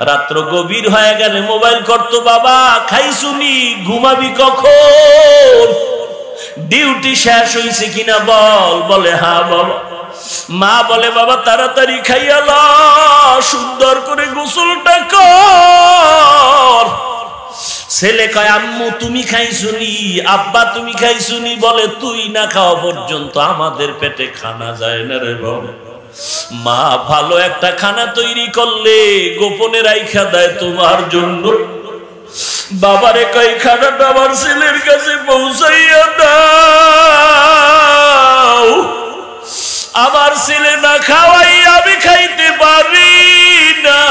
রাত্র গভীর হয়ে গেলে মোবাইল করতো, বাবা খাইছুনি, ঘুমাবি কখন, ডিউটি শেষ হইছে কিনা বল। বলে হ্যাঁ বাবা। মা বলে বাবা তাড়াতাড়ি খাইয়া ল, সুন্দর করে গোসলটা কর। ছেলে কয় আম্মু তুমি খাইছুনি, আব্বা তুমি খাইছুনি। বলে তুই না খাওয়া পর্যন্ত আমাদের পেটে খানা যায় না রে বাবা। মা ভালো একটা খানা তৈরি করলে গোপনে রাইখা দেয় তোমার জন্য। বাবারে কয় খানাটা আমার ছেলের কাছে পৌঁছাইয়া দাও, আমার ছেলে না খাওয়াই আমি খাইতে পারি না।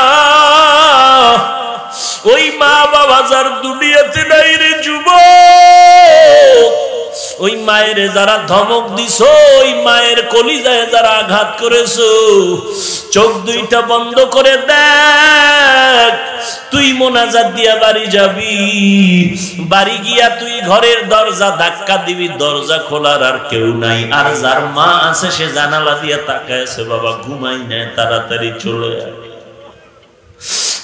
ওই মা বাবা যার দুনিয়াতে নাই রে যুবক, ওই মায়ের যারা ধমক দিছো, ওই মায়ের কলিজায় যারা আঘাত করেছো, চোখ দুইটা বন্ধ করে দেখ। তুই মোনাজাত দিয়া বাড়ি যাবি, বাড়ি গিয়া তুই ঘরের দরজা ধাক্কা দিবি, দরজা খোলার আর কেউ নাই। আর যার মা আছে সে জানালা দিয়া তাকায় আছে, বাবা ঘুমাই নেয়, তাড়াতাড়ি চলে আয়।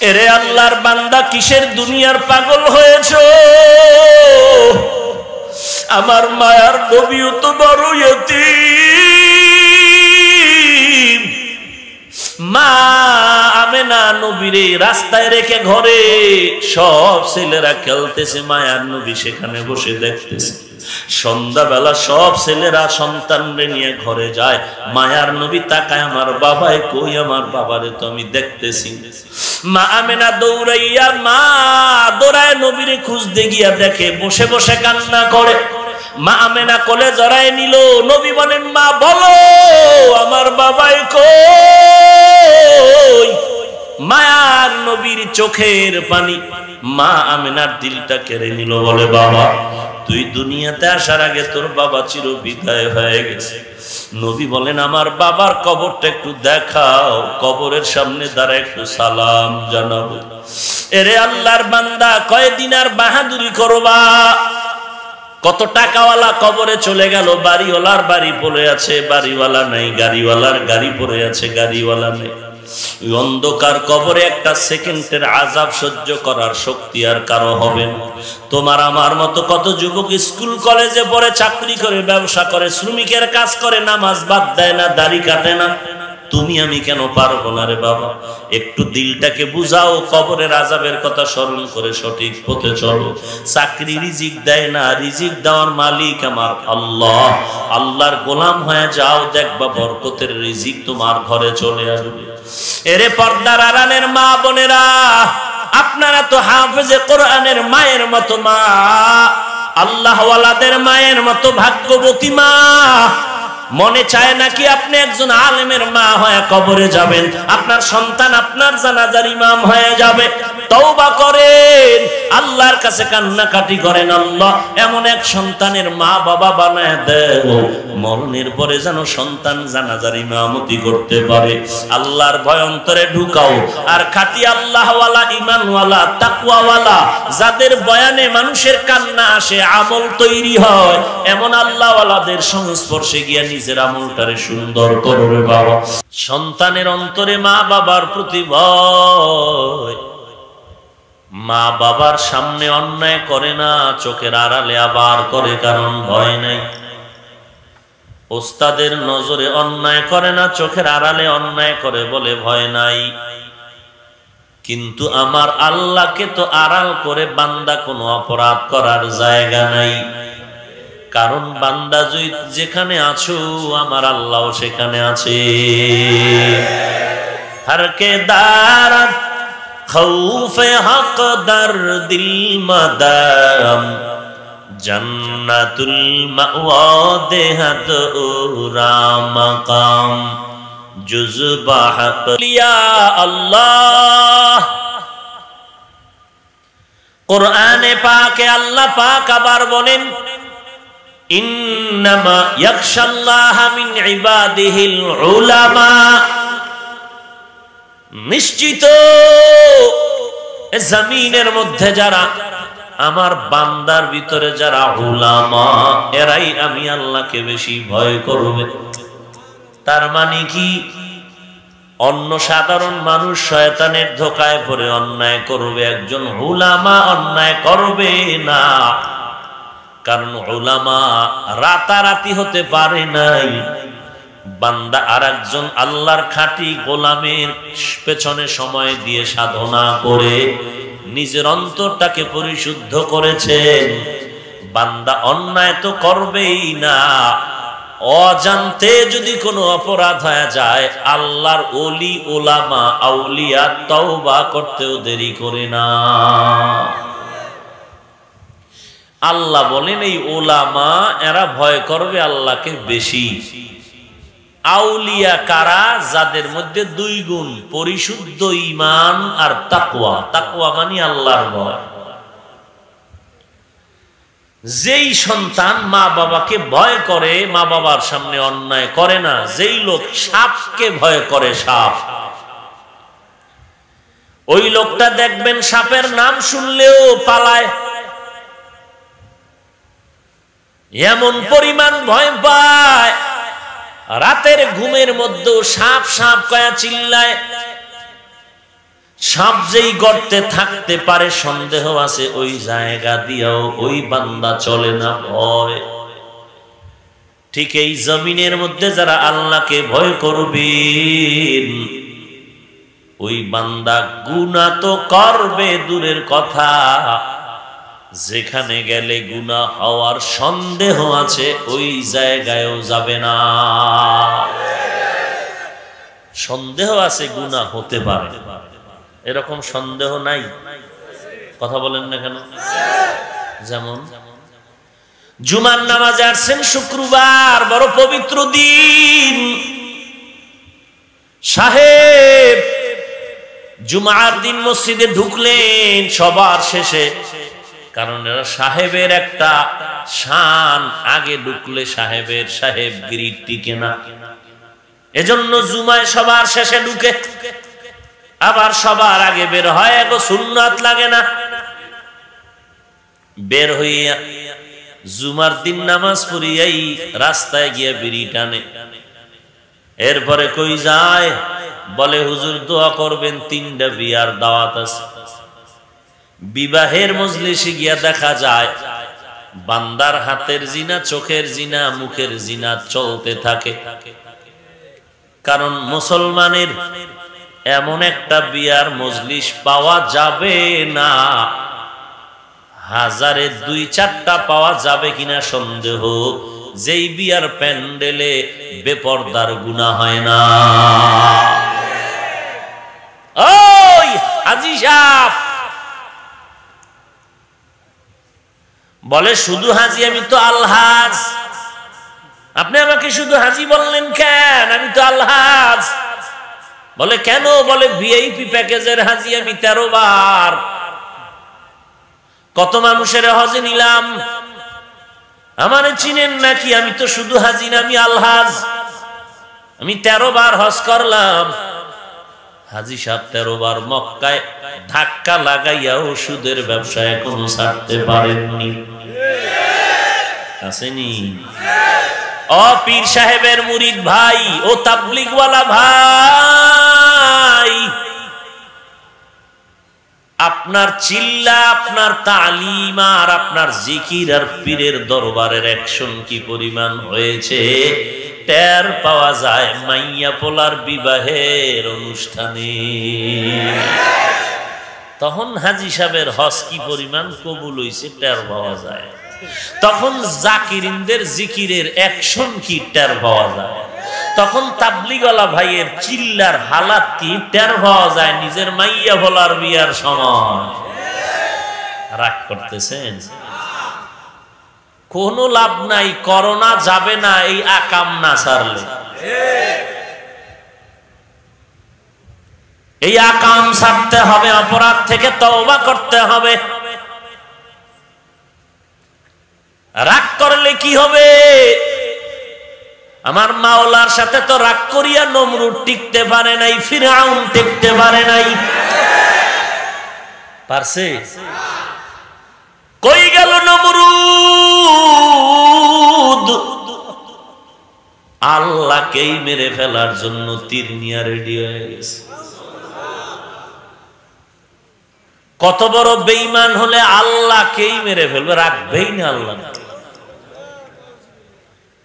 এরে আল্লাহর বান্দা, কিসের দুনিয়ার পাগল হয়েছো? আমার মায়ার নবীও তো বড় ইয়তীম। মা আমেনা নবীরে রাস্তায় রেখে ঘরে সব ছেলেরা খেলতেছে, মায়ার নবী সেখানে বসে দেখতেছে। সন্ধ্যাবেলা সব ছেলেরা সন্তানরে নিয়ে ঘরে যায়, মায়ার নবী তাকায় আমার বাবাই কই, আমার বাবারে তো আমি দেখতেছি। মা আমেনা দৌড়ায় নবীরে খুঁজতে গিয়া দেখে বসে বসে কান্না করে। মা আমেনা কোলে জড়ায় নিল। নবী বলেন মা বলো আমার বাবাই কই? মায়ার নবীর চোখের পানি মা আমেনার দিলটা কেড়ে নিল। বলে বাবা তুই দুনিয়াতে আসার আগে তোর বাবা চির বিদায় হয়ে গেছে। নবী বলেন আমার বাবার কবরটা একটু দেখাও, কবরের সামনে দাঁড়ায় একটু সালাম জানাবো। এরে আল্লাহর বান্দা, কয়দিন আর বাহাদুরি করবা? কত টাকাওয়ালা কবরে চলে গেল, বাড়িওয়ালার বাড়ি পড়ে আছে, বাড়িওয়ালা নাই, গাড়িওয়ালার গাড়ি পড়ে আছে, গাড়িওয়ালা নেই। ওই অন্ধকার কবরে একটা সেকেন্ডের আযাব সহ্য করার শক্তি আর কারো হবে না। তোমার আমার মতো কত যুবক স্কুল কলেজে পড়ে, চাকরি করে, ব্যবসা করে, শ্রমিকের কাজ করে, নামাজ বাদ দেয় না, দাড়ি কাটে না। তুমি আমি কেন পারবো না রে বাবা? একটু দিলটাকে বুঝাও, কবরের আযাবের কথা স্মরণ করে সঠিক পথে চলো। চাকরি রিজিক দেয় না, রিজিক দেওয়ার মালিক আমার আল্লাহ। আল্লাহর গোলাম হয়ে যাও, দেখবা বরকতের রিজিক তোমার ঘরে চলে আসবে। এরে পর্দার আড়ালের মা বোনেরা, আপনারা তো হাফেজে কোরআনের মায়ের মতো মা, আল্লাহ ওয়ালাদের মায়ের মতো ভাগ্যবতী মা। মনে চায় নাকি আপনি একজন আলেমের মা হয়ে কবরে যাবেন, আপনার সন্তান আপনার জানাজার ইমাম হয়ে যাবে? তওবা করেন, আল্লাহর কাছে কান্নাকাটি করেন, আল্লাহ এমন এক সন্তানের মা বাবা বানায় দেও, মরণের পরে যেন সন্তান জানাজার ইমামতি করতে পারে। আল্লাহর ভয় অন্তরে ঢুকাও। আর খাঁটি আল্লাহওয়ালা, ঈমানওয়ালা, তাকওয়াওয়ালা, যাদের বয়ানে মানুষের কান্না আসে, আমল তৈরি হয়, এমন আল্লাহওয়ালাদের সংস্পর্শে গিয়া নিজের আমলটারে সুন্দর করবে বাবা। সন্তানের অন্তরে মা বাবার প্রতি ভয়। মা বাবার সামনে অন্যায় করে না, চোখের আড়ালে আবার করে, কারণ ভয় নাই। ওস্তাদের নজরে অন্যায় করে না, চোখের আড়ালে অন্যায় করে বলে ভয় নাই। কিন্তু আমার আল্লাহকে তো আড়াল করে বান্দা কোনো অপরাধ করার জায়গা নাই। কারণ বান্দা যেখানে আছো, আমার আল্লাহ সেখানে আছে। হরকে দারাত খৌফে হক দর দিল মাদাম, জান্নাতুল মাওয়া দেহাত উরা মাকাম, জুজবা হক লিয়া আল্লাহ। কোরআনে পাকে আল্লাহ পাক আবার বলেন, ইন্নামা ইয়াখশাল্লাহা মিন ইবাদিহিল উলামা। নিশ্চিত জমিনের মধ্যে যারা আমার বান্দার ভিতরে যারা উলামা, এরাই আমি আল্লাহকে বেশি ভয় করবে। তার মানে কি? অন্য সাধারণ মানুষ শয়তানের ধোকায় পড়ে অন্যায় করবে, একজন উলামা অন্যায় করবে না। কারণ উলামা রাতারাতি হতে পারে নাই। বান্দা আরেকজন আল্লাহর খাঁটি গোলামের পেছনে সময় দিয়ে সাধনা করে নিজের অন্তরটাকে পরিশুদ্ধ করেছেন। বান্দা অন্যায় তো করবেই না, অজান্তে যদি কোনো অপরাধ হয়ে যায় আল্লাহর ওলি ওলামা আউলিয়া তওবা করতেও দেরি করে না। আল্লাহ বলেন এই ওলামা এরা ভয় করবে আল্লাহকে বেশি। আউলিয়া কারা? যাদের মধ্যে দুই গুণ, পরিশুদ্ধ ঈমান আর তাকওয়া। তাকওয়া মানে আল্লাহর ভয়। যেই সন্তান মা বাবাকে ভয় করে, মা বাবার সামনে অন্যায় করে না, যেই লোক সাপকে ভয় করে, সাপ, ওই লোকটা দেখবেন সাপের নাম শুনলেও পালায়, এমন পরিমাণ ভয় পায়। রাতের ঘুমের মধ্যেও সাপ সাপ কয়া চিল্লায়। সাপ যেই গর্তে থাকতে পারে সন্দেহ আছে, ওই জায়গা দিয়েও ওই বান্দা চলে না, ভয়। ঠিক এই জমিনের মধ্যে যারা আল্লাহকে ভয় করবেন ওই বান্দা গুনাহ তো করবে দূরের কথা, যেখানে গেলে গুনাহ হওয়ার সন্দেহ আছে ওই জায়গায়ও যাবে না। সন্দেহ আছে গুনাহ হতে পারে, এরকম সন্দেহ নাই? কথা বলেন না কেন? যেমন জুমার নামাজে আসছেন শুক্রবার, বড় পবিত্র দিন, সাহেব জুমার দিন মসজিদে ঢুকলেন সবার শেষে, কারণ এরা সাহেবের একটা শান, আগে ঢুকলে সাহেবগিরি টিকে না, এজন্য জুমায় সবার শেষে ঢুকে, আবার সবার আগে বের হয়, এগো সুন্নাত লাগে না। বের হইয়া জুমার দিন নামাজ পড়িয়াই রাস্তায় গিয়ে বিড়ি টানে। এরপরে কই যায়? বলে হুজুর দোয়া করবেন, 3টা বিয়ার দাওয়াত আছে। বিবাহের মজলিসে গিয়া দেখা যায় বান্দার হাতের জিনা, চোখের জিনা, মুখের জিনা চলতে থাকে। কারণ মুসলমানের এমন একটা বিয়ার মজলিস পাওয়া যাবে না, হাজারে 2-4টা পাওয়া যাবে কিনা সন্দেহ, যেই বিয়ার প্যান্ডেলে বেপরদার গুনাহ হয় না। ওই হাজী সাহেব বলে শুধু হাজী, আমি তো আলহাজ। আপনি আমাকে শুধু হাজী বললেন কেন? আমি তো আলহাজ। বলে কেন? বলে ভিআইপি প্যাকেজের হাজী আমি 13 বার। কত মানুষের হজে নিলাম, আমারে চিনেন নাকি? আমি তো শুধু হাজী না, আমি আলহাজ, আমি 13 বার হজ করলাম। হাজী সাহেব 13 বার মক্কায় ধাক্কা লাগাইয়া ওষুধের ব্যবসা এখনো ছাড়তে পারেননি, আসেনি? ও পীর সাহেবের মুরিদ ভাই, ও তাবলীগওয়ালা ভাই, আপনার চিল্লা, আপনার তালিম আর আপনার জিকির আর পীরের দরবারের অ্যাকশন কি পরিমাণ হয়েছে টের পাওয়া যায় মাইয়া পোলার বিবাহের অনুষ্ঠানে। তখন হাজী সাহেবের হজ কি পরিমাণ কবুল হইছে টের পাওয়া যায়। তখন জাকিরিনদের জিকিরের অ্যাকশন কি টের পাওয়া যায়। তখন তাবলীগওয়ালা ভাইয়ের চিল্লার হালাত কি টের পাওয়া যায় নিজের মাইয়া ভোলার বিয়ার সময়। রাগ করতেছেন? কোনো লাভ নাই, করোনা যাবে না এই আকাম না ছাড়লে। এই আকাম ছাড়তে হবে, অপরাধ থেকে তওবা করতে হবে। রাগ করলে কি হবে? আমার মাওলার সাথে তো রাগ করিয়া নমরুদ টিকতে পারে নাই, ফিরআউন টিকতে পারে নাই। পারছে? কই গেল নমরুদ? আল্লাহকেই মেরে ফেলার জন্য তীর নিয়ে রেডি হয়ে গেছে। কত বড় বেঈমান হলে আল্লাহকেই মেরে ফেলবে, রাখবেই না আল্লাহ।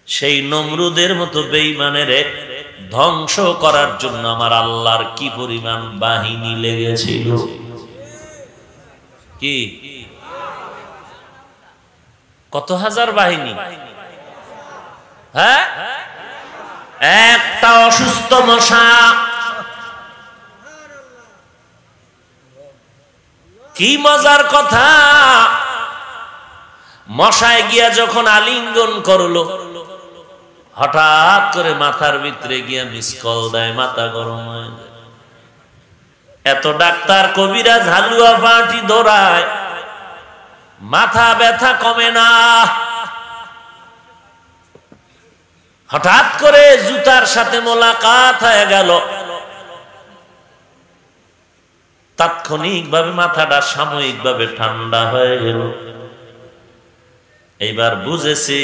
সেই নমরুদের মতো বেঈমানের ধ্বংস করার জন্য আমার আল্লাহর কি পরিমাণ বাহিনী লেগেছিল। কি কত হাজার বাহিনী? হ্যাঁ, একটা অসুস্থ মশা, কি মজার কথা, মশায় গিয়া যখন আলিঙ্গন করলো, হঠাৎ করে মাথার ভিতরে গিয়া মিস কল দেয়, মাথা গরম হয়ে যায়। এত ডাক্তার কবিরাজ হালুয়া পাটি দৌড়ায়, মাথা ব্যথা কমে না। হঠাৎ করে জুতার সাথে মোলাকাত হয়ে গেল, তাৎক্ষণিকভাবে মাথাটা সাময়িকভাবে ঠান্ডা হয়ে গেল। এইবার বুঝেছে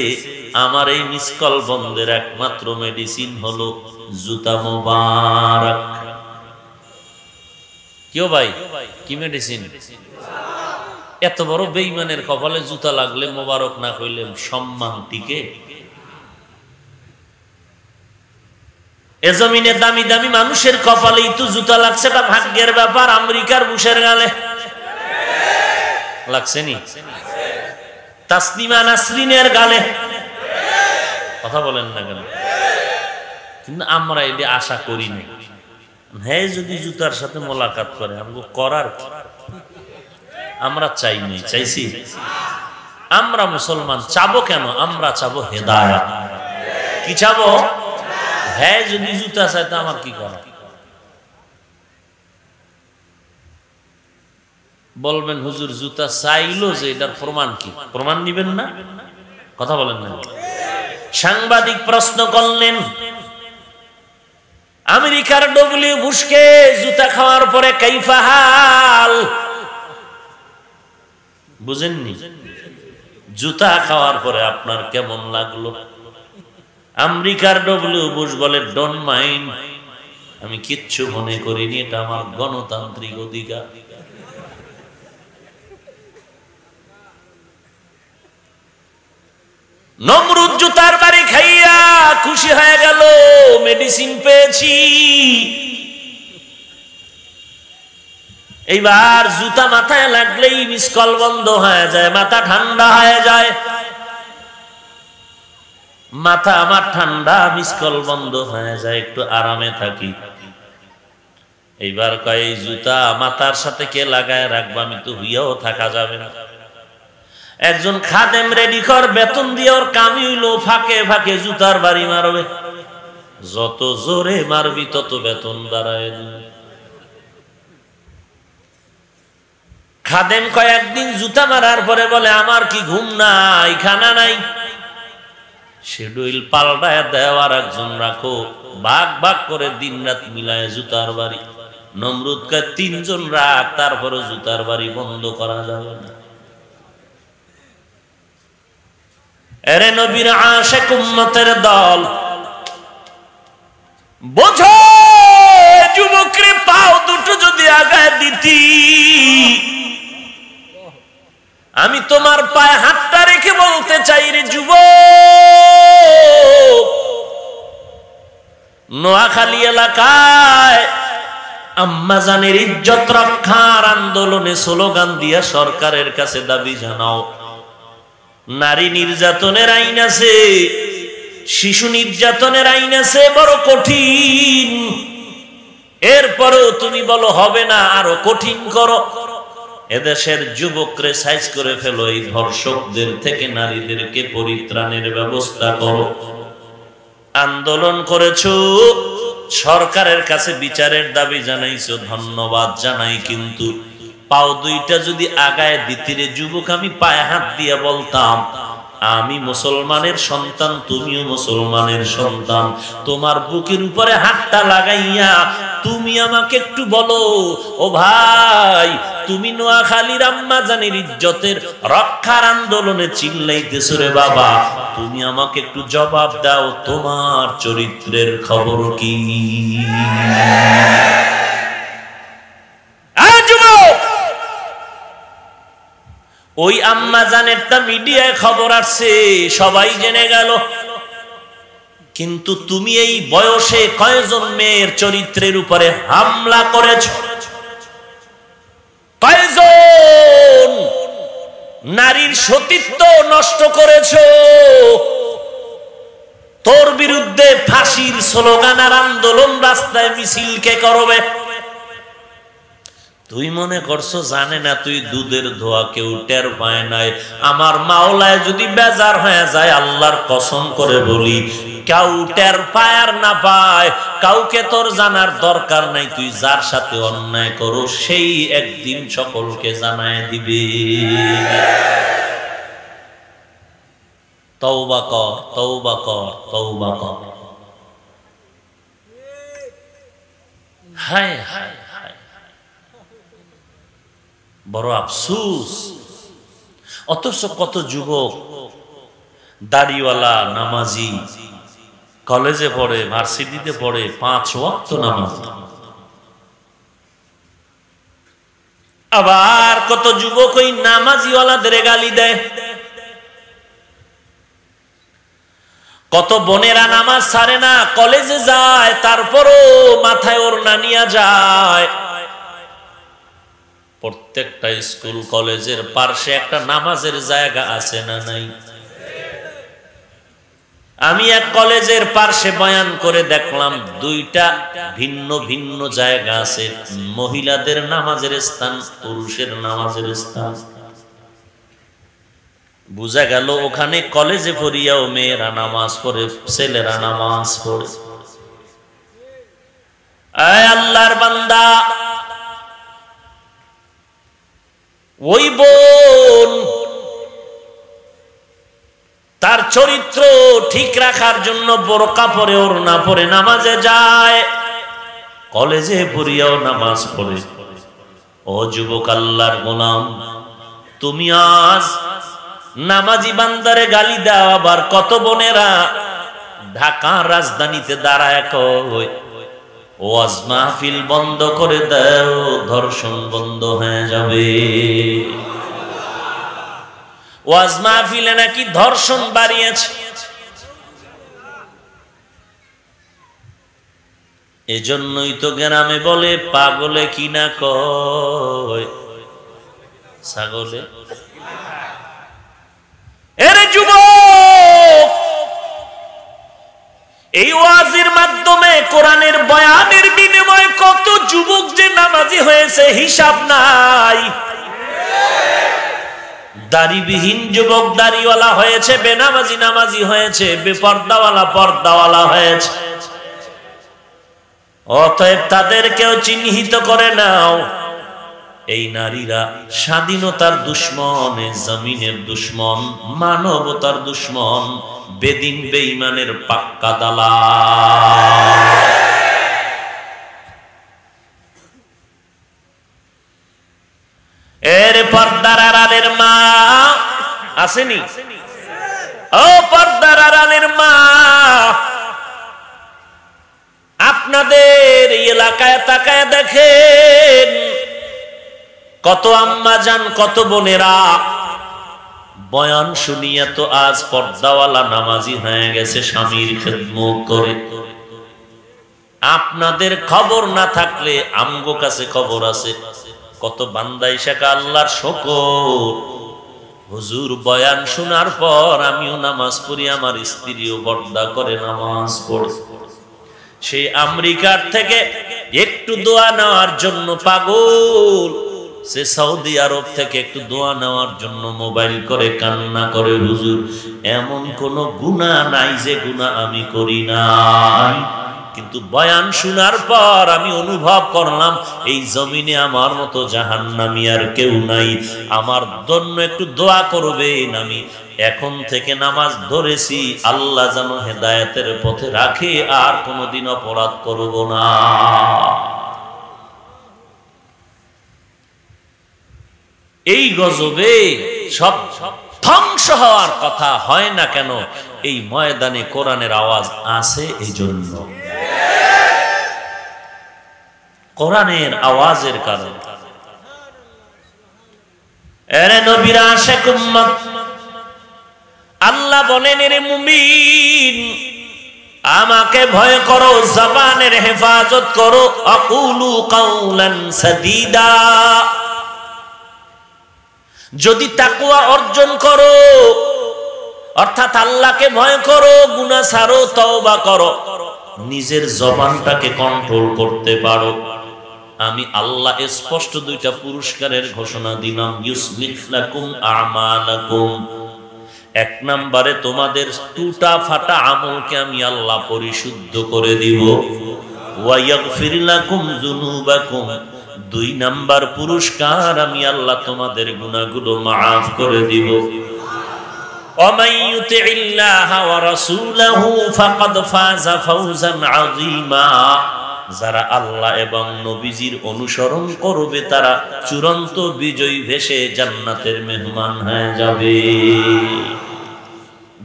আমার এই মিসকল বন্ধের একমাত্র মেডিসিন হলো জুতা মোবারক। কেউ ভাই কি মেডিসিন? এত বড় বেঈমানের কপালে জুতা লাগলে মোবারক না কইলে সম্মান টিকে? এ জমিনে দামি দামি মানুষের কপালেই তো জুতা লাগছে, এটা ভাগ্যের ব্যাপার। আমেরিকার বুশের গালে লাগছে নি? তাসনিমা নাসরিনের গালে কথা বলেন না কেন? কিন্তু আমরা এটা আশা করি না। হ্যাঁ, যদি জুতার সাথে মোলাকাত করে আমগো করার, আমরা চাই নাই, চাইছি? আমরা মুসলমান চাবো কেন? আমরা চাবো হেদায়েত। কি চাবো? হ্যাঁ, যদি জুতা চাইতো আমার কি করা? বলবেন হুজুর জুতা চাইলো যে, এটার প্রমাণ কি? প্রমাণ নিবেন না? কথা বলেন না। সাংবাদিক প্রশ্ন করলেন, আমেরিকার ডব্লিউ বুশকে জুতা খাওয়ার পরে কাইফা হাল? বুঝেননি? জুতা খাওয়ার পরে আপনার কেমন লাগলো? আমেরিকার ডব্লিউ বুশ বলে, ডোন্ট মাইন্ড, আমি কিচ্ছু মনে করিনি, এটা আমার গণতান্ত্রিক অধিকার। নমরুদ জুতার বাড়ি খাইয়া খুশি হয়ে গেল, মেডিসিন পেয়েছি। এইবার জুতা মাথায় লাগলেই মিসকল বন্ধ হয়ে যায়, মাথা ঠান্ডা হয়ে যায়। মাথা আমার ঠান্ডা, মিসকল বন্ধ হয়ে যায়, একটু আরামে থাকি। এইবার কয় এই জুতা মাথার সাথে কে লাগায় রাখবা? আমি তো হইয়াও থাকা যাবে না। একজন খাদেম রেডি কর, বেতন দিয়ে ওর কামি হইলো ফাঁকে ফাঁকে জুতার বাড়ি মারবে। যত জোরে মারবি তত বেতন বাড়ায়। খাদেম কয়েকদিন জুতা মারার পরে বলে, আমার কি ঘুম নাই, খানা নাই? শিডিউল পাল্টায় দেওয়ার একজন রাখো, ভাগ ভাগ করে দিন রাত মিলায় জুতার বাড়ি। নমরুদ কে 3 জন রাখ, তারপরে জুতার বাড়ি বন্ধ করা যাবে না। এরে নবীর আশিক উম্মতের দল, বোঝো যুবকরে পাও দুটো যদি আগায় দিতি, আমি তোমার পায়ে হাতটা রেখে বলতে চাই রে যুবক, নোয়াখালী এলাকায় আম্মাজানের ইজ্জত রক্ষার আন্দোলনে স্লোগান দিয়া সরকারের কাছে দাবি জানাও। নারী নির্যাতনের আইন আছে, শিশু নির্যাতনের আইন আছে, বড় কঠিন। এরপরেও তুমি বলো হবে না, আরো কঠিন করো। এদেশের যুবকরে সাইজ করে ফেলো, এই ধর্ষকদের থেকে নারীদেরকে পরিত্রাণের ব্যবস্থা করো। আন্দোলন করেছো, সরকারের কাছে বিচারের দাবি জানাইছো, ধন্যবাদ জানাই। কিন্তু পাও দুইটা যদি আগায় দিতিরে যুবক, আমি পায়ে হাত দিয়ে বলতাম, আমি মুসলমানের সন্তান, তুমিও মুসলমানের সন্তান। তোমার বুকের উপরে হাতটা লাগাইয়া তুমি আমাকে একটু বলো, ও ভাই তুমি নোয়াখালীর আম্মা জানের ইজ্জতের রক্ষার আন্দোলনে চিল্লাইতেছো রে বাবা, তুমি আমাকে একটু জবাব দাও, তোমার চরিত্রের খবর কি? ওই আম্মা জানেরটা মিডিয়ায় খবর আসছে, সবাই জেনে গেল, কিন্তু তুমি এই বয়সে কয়জন মেয়ের চরিত্রের উপরে হামলা করেছ? কয়জন নারীর সতীত্ব নষ্ট করেছ? তোর বিরুদ্ধে ফাঁসির স্লোগান আর আন্দোলন রাস্তায় মিছিল কে করবে? তুই মনে করছো জানে না তুই দুধের ধোয়া, কেউ টের পায় নাই। আমার মাওলায় যদি বেজার হয়ে যায়, আল্লাহর কসম করে বলি, কেউ টের পায় আর না পায়, কাউকে তোর জানার দরকার নাই। তুই যার সাথে অন্যায় করো সেই একদিন সকলকে জানায় দিবে। তওবা কর, তওবা কর, তওবা কর। হায় হায়, বড় আফসোস। অথচ কত যুবক দাড়িওয়ালা নামাজি কলেজে পড়ে, ভার্সিটিতে পড়ে, 5 ওয়াক্ত নামাজ। আবার কত যুবক ওই নামাজিওয়ালাদের গালি দেয়। কত বোনেরা নামাজ ছাড়ে না, কলেজে যায়, তারপরও মাথায় ওড়না নিয়ে যায়। প্রত্যেকটা স্কুল কলেজের পাশে একটা নামাজের জায়গা আছে না নাই? আমি এক কলেজের পাশে বয়ান করে দেখলাম, 2টা ভিন্ন ভিন্ন জায়গা আছে, মহিলাদের নামাজের স্থান, পুরুষের নামাজের স্থান। বুঝা গেল ওখানে কলেজে পড়িয়াও মেয়েরা নামাজ পড়ে, ছেলেরা নামাজ পড়ে। আয় আল্লাহর বান্দা, ওই বোন তার চরিত্র ঠিক রাখার জন্য বোরকা পরে, ওড়না পরে নামাজে যায়, কলেজে পড়িয়াও নামাজ পড়ে। ও যুবক আল্লাহর গোলাম, তুমি আজ নামাজি বান্দারে গালি দাও, আবার কত বোনেরা ঢাকার রাজধানীতে দাঁড়ায় কয় ওয়াজ মাহফিল বন্ধ করে দাও, ধর্ষণ বন্ধ হয়ে যাবে। ওয়াজ মাহফিলে নাকি ধর্ষণ বাড়িয়েছে। এজন্যই তো গ্রামে বলে পাগলে কিনা কয় ছাগলে। এরে যুবক, এই ওয়াজের মাধ্যমে, কোরআনের বয়ানের বিনিময়ে কত যুবক যে নামাজি হয়েছে হিসাব নাই। দাড়িবিহীন যুবক দাড়িওয়ালা হয়েছে, বেনামাজি নামাজি হয়েছে, বেপর্দাওয়ালা পর্দাওয়ালা হয়েছে। অতএব তাদেরকেও চিহ্নিত করে নাও। এই নারীরা স্বাধীনতার দুশ্মন, জমিনের দুশ্মন, মানবতার দুশ্মন, বেদিন বেঈমানের পাক্কা দালাল। এর পর্দার আড়ালের মা আসেনি? ও পর্দার আড়ালের মা, আপনাদের এলাকায় তাকায় দেখেন কত আম্মা জান, কত বোনেরা বয়ান শুনিয়া তো আজ পর্দাওয়ালা নামাজি হয়ে গেছে, স্বামীর খেদমত করে। আপনাদের খবর না থাকলে আমগো কাছে খবর আছে। কত বান্দা ইশাকা আল্লাহর শুকর, হুজুর বয়ান শোনার পর আমিও নামাজ পড়ি, আমার স্ত্রীও পর্দা করে নামাজ পড়ে। সেই আমেরিকার থেকে একটু দোয়া নেওয়ার জন্য পাগল, সে সৌদি আরব থেকে একটু দোয়া নেওয়ার জন্য মোবাইল করে কান্না করে, হুজুর এমন কোন গুনাহ নাই যে গুনাহ আমি করি না, কিন্তু বয়ান শোনার পর আমি অনুভব করলাম এই জমিনে আমার মতো জাহান্নামী আর কেউ নাই, আমার জন্য একটু দোয়া করবেন। আমি এখন থেকে নামাজ ধরেছি, আল্লাহ যেন হেদায়েতের পথে রাখে, আর কোনোদিন অপরাধ করব না। এই গজবে সব ধ্বংস হওয়ার কথা হয় না কেন? এই ময়দানে কোরআনের আওয়াজ আছে, এই জন্য কোরআনের আওয়াজের কারণে। এরে নবীর আশিক উম্মত, আল্লাহ বলেন রে মুমিন, আমাকে ভয় করো, জবানের হেফাজত করো, আকুলু কাউলান সাদীদা। যদি তাকওয়া অর্জন করো, অর্থাৎ আল্লাহকে ভয় করো, গুনাহ ছাড়ো, তওবা করো, নিজের জবানটাকে কন্ট্রোল করতে পারো, আমি আল্লাহ স্পষ্ট দুইটা পুরস্কারের ঘোষণা দিলাম। ইউসলিহ লাকুম আমালাকুম, এক নম্বরে তোমাদের টুটা ফাটা আমলকে আমি আল্লাহ পরিশুদ্ধ করে দিব। ওয়া ইয়াগফির লাকুম যুনুবাকুম, দুই নাম্বার পুরস্কার, আমি আল্লাহ তোমাদের গুনাহগুলো মাফ করে দিব। ওয়া মান ইউতিইল্লাহ ওয়া রাসূলাহু ফাকাদ ফাযা ফাওজান আযীমা, যারা আল্লাহ এবং নবীজির অনুসরণ করবে তারা চূড়ান্ত বিজয়ী ভেসে জান্নাতের মেহমান হয়ে যাবে।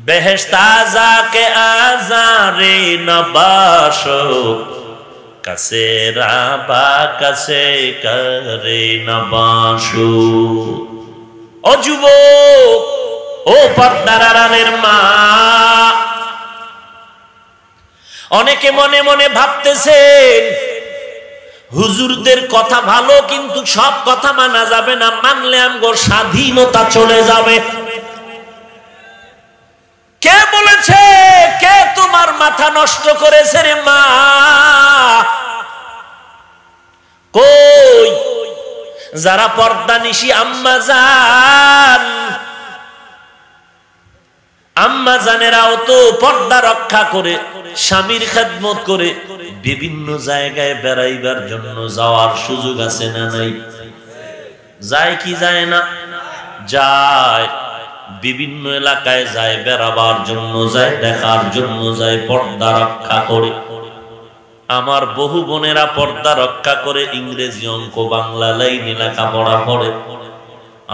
বেহেশত আযাকে আযারে নবাশো, কাছে রাবা কাছে করে নবাশো। ও যুবক, ও পর্দার আড়ালের মা, অনেকে মনে মনে ভাবতেছেন হুজুরদের কথা ভালো, কিন্তু সব কথা মানা যাবে না, মানলে আমগো স্বাধীনতা চলে যাবে। কে বলেছে? কে তোমার মাথা নষ্ট করেছে রে মা? কই যারা পর্দানিশী আম্মা জান, আম্মা জানেরাও তো পর্দা রক্ষা করে, স্বামীর খেদমত করে, বিভিন্ন জায়গায় বেড়াইবার জন্য যাওয়ার সুযোগ আছে না নাই? যায় কি যায় না? যায়, বিভিন্ন এলাকায় যায়, বেড়াবার জন্য যায়, দেখার জন্য যায়, পর্দা রক্ষা করে। আমার বহু বোনেরা পর্দা রক্ষা করে ইংরেজি, অঙ্ক, বাংলা লাইনে লেখাপড়া পড়ে।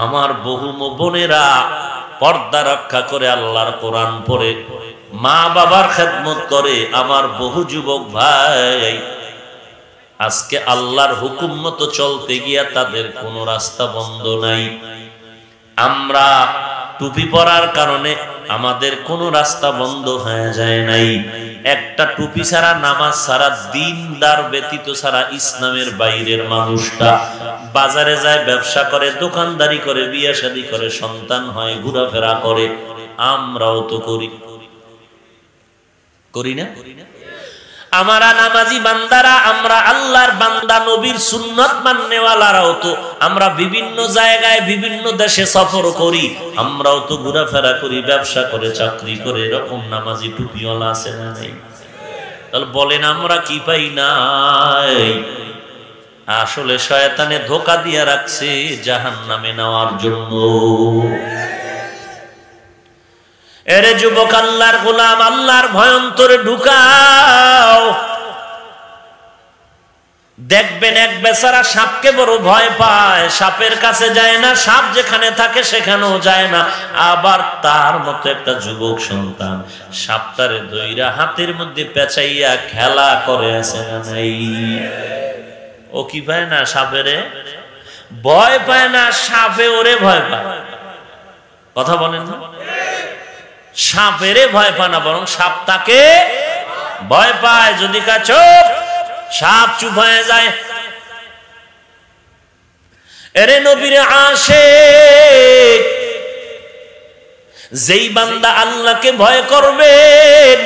আমার বহু বোনেরা পর্দা রক্ষা করে আল্লাহর কোরআন পড়ে, মা বাবার খেদমত করে। আমার বহু যুবক ভাই আজকে আল্লাহর হুকুম মতো চলতে গিয়া তাদের কোনো রাস্তা বন্ধ নাই। আমরা টুপি পরার কারণে আমাদের কোনো রাস্তা বন্ধ হয়ে যায় নাই। একটা টুপি ছাড়া, নামাজ ছাড়া, দিনদার ব্যতীত ছাড়া ইসলামের বাইরের মানুষটা বাজারে যায়, ব্যবসা করে, দোকানদারি করে, বিয়ে শাদী করে, সন্তান হয়, ঘোরাফেরা করে। আমরাও তো করি, করি না? আমরা নামাজি বান্দারা, আমরা আল্লাহর বান্দা, নবীর সুন্নাত মাননেওয়ালারাও তো আমরা বিভিন্ন জায়গায়, বিভিন্ন দেশে সফর করি, আমরাও তো ঘোরাফেরা করি, ব্যবসা করে, চাকরি করে। এরকম নামাজি টুপিওয়ালা আছে না নাই? তাহলে বলেন আমরা কি পাই নাই? আসলে শয়তানে ধোঁকা দিয়ে রাখছে জাহান্নামে নেওয়ার জন্য। এরে যুবক, আল্লাহর গোলাম, আল্লাহর ভয়ন্তরে ঢুকাও। দেখবেন এক বেচারা সাপকে বড় ভয় পায়, সাপের কাছে যায় না, সাপ যেখানে থাকে সেখানেও যায় না। আবার তার মতো একটা যুবক সন্তান সাপটারে ধইরা হাতের মধ্যে পেঁচাইয়া খেলা করে আছে না নাই? ও কি পায় না? সাপেরে ভয় পায় না, সাপে ওরে ভয় পায়। কথা বলেন না? সাপেরে ভয় পায় না, বরং সাপ তাকে ভয় পায়। যদি কা চুপ, সাপ চুপ হয়ে যায়। এরে নবীর আশিক, যেই বান্দা আল্লাহকে ভয় করবেন,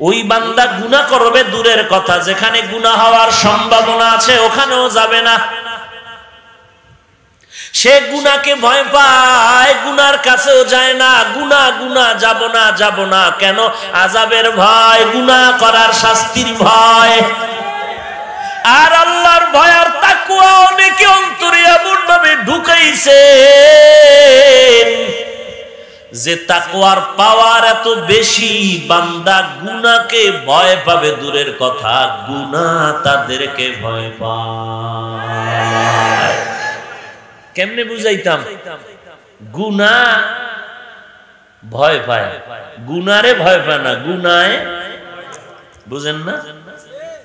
ওই বান্দা গুনাহ করবে দূরের কথা, যেখানে গুনাহ হওয়ার সম্ভাবনা আছে ওখানেও যাবে না। সে গুনাহকে ভয় পায়, গুনার কাছেও যায় না। গুনাহ গুনাহ, যাব না যাব না। কেন? আযাবের ভয়, গুনাহ করার শাস্তির ভয়। আর আল্লাহর ভয় আর তাকওয়া অনেকে অন্তরে এমন ভাবে ঢুকাইছে যে তাকওয়ার পাওয়ার এত বেশি, বান্দা গুনাহকে ভয় পাবে দূরের কথা, গুনাহ তাদেরকে ভয় পায়। কেমনে বুঝাইতাম? গুনাহ ভয় পায়, গুনারে ভয় পায় না, গুনায়। বুঝেন না?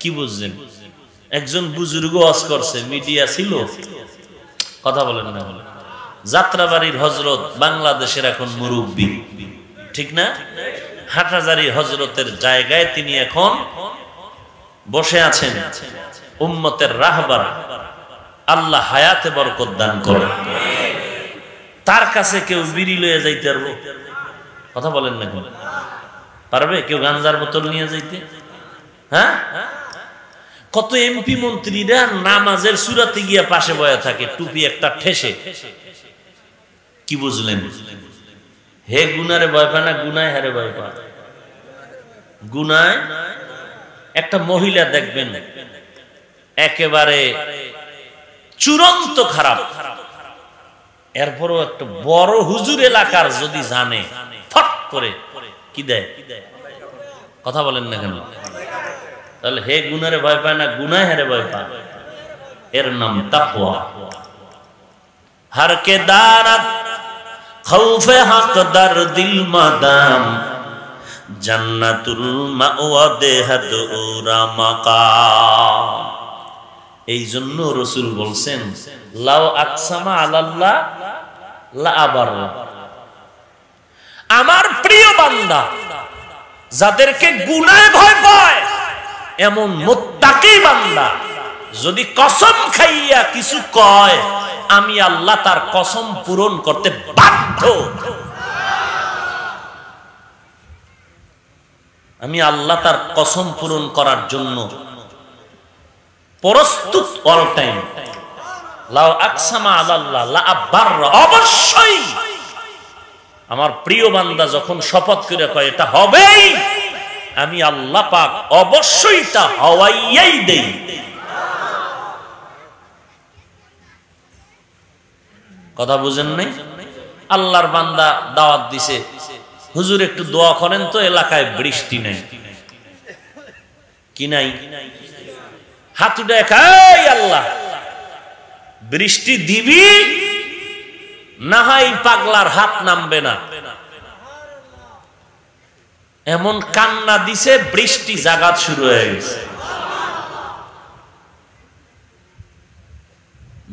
কি বুঝছেন? একজন বুজুর্গ ওয়াজ করছে, মিডিয়া ছিল, কথা বলেন না, বলে যাত্রাবাড়ির হযরত বাংলাদেশের এখন মুরব্বী, ঠিক না? হাটহাজারী হযরতের জায়গায় তিনি এখন বসে আছেন, উম্মতের রাহবার। আল্লাহ হায়াতে বরকত দান করেন। তার কাছে কেউ বিড়ি লয়ে যাইতে পারবে? কথা বলেন না, পারবে কেউ গাঞ্জার বোতল নিয়ে যাইতে? হ্যাঁ, কত এমপি মন্ত্রীরা নামাজের সূরাতে গিয়া পাশে বয়া থাকে, টুপি একটা ঠেসে। কি বুঝলেন? হে গুনারে ভয় পায় না, গুনায় হারে ভয় পায়। গুনায় একটা মহিলা দেখবেন একেবারে চূড়ান্ত খারাপ, এরপরও একটা বড় হুজুর এলাকার যদি জানে, ফট করে কি দেয়? কথা বলেন না কেন? তাহলে হে গুনারে ভয় পায় না, গুনায় হারে ভয় পায়। এর নাম তাকওয়া। हर के दारत खौफ हक दर दिल मदाम जन्नतुल मावा देहद उरा माकाम। এই জন্য রাসূল বলছেন, লাউ আকসামা আলাল্লাহ লা আবাররা। আমার প্রিয় বান্দা যাদেরকে গুনাহে ভয় পায়, এমন মুত্তাকি বান্দা যদি কসম খাইয়া কিছু কয়, আমি আল্লাহ তার কসম পূরণ করতে বাধ্য। আমি আল্লাহ তার কসম পূরণ করার জন্য প্রস্তুত অল টাইম। লাউ আকসামা আলাল্লাহ লা আবাররা, অবশ্যই আমার প্রিয় বান্দা যখন শপথ করে কয় এটা হবেই, আমি আল্লাহ পাক অবশ্যই তা হওয়াইয়াই দেই। কথা বুঝেন নাই? আল্লাহর বান্দা দাওয়াত দিছে, হুজুর একটু দোয়া করেন তো, এলাকায় বৃষ্টি নাই। কি নাই? হাত উঠে এই আল্লাহ বৃষ্টি দিবি না হয় পাগলার হাত নামবে না। এমন কান্না দিছে, বৃষ্টি জাগাত শুরু হয়ে গেছে।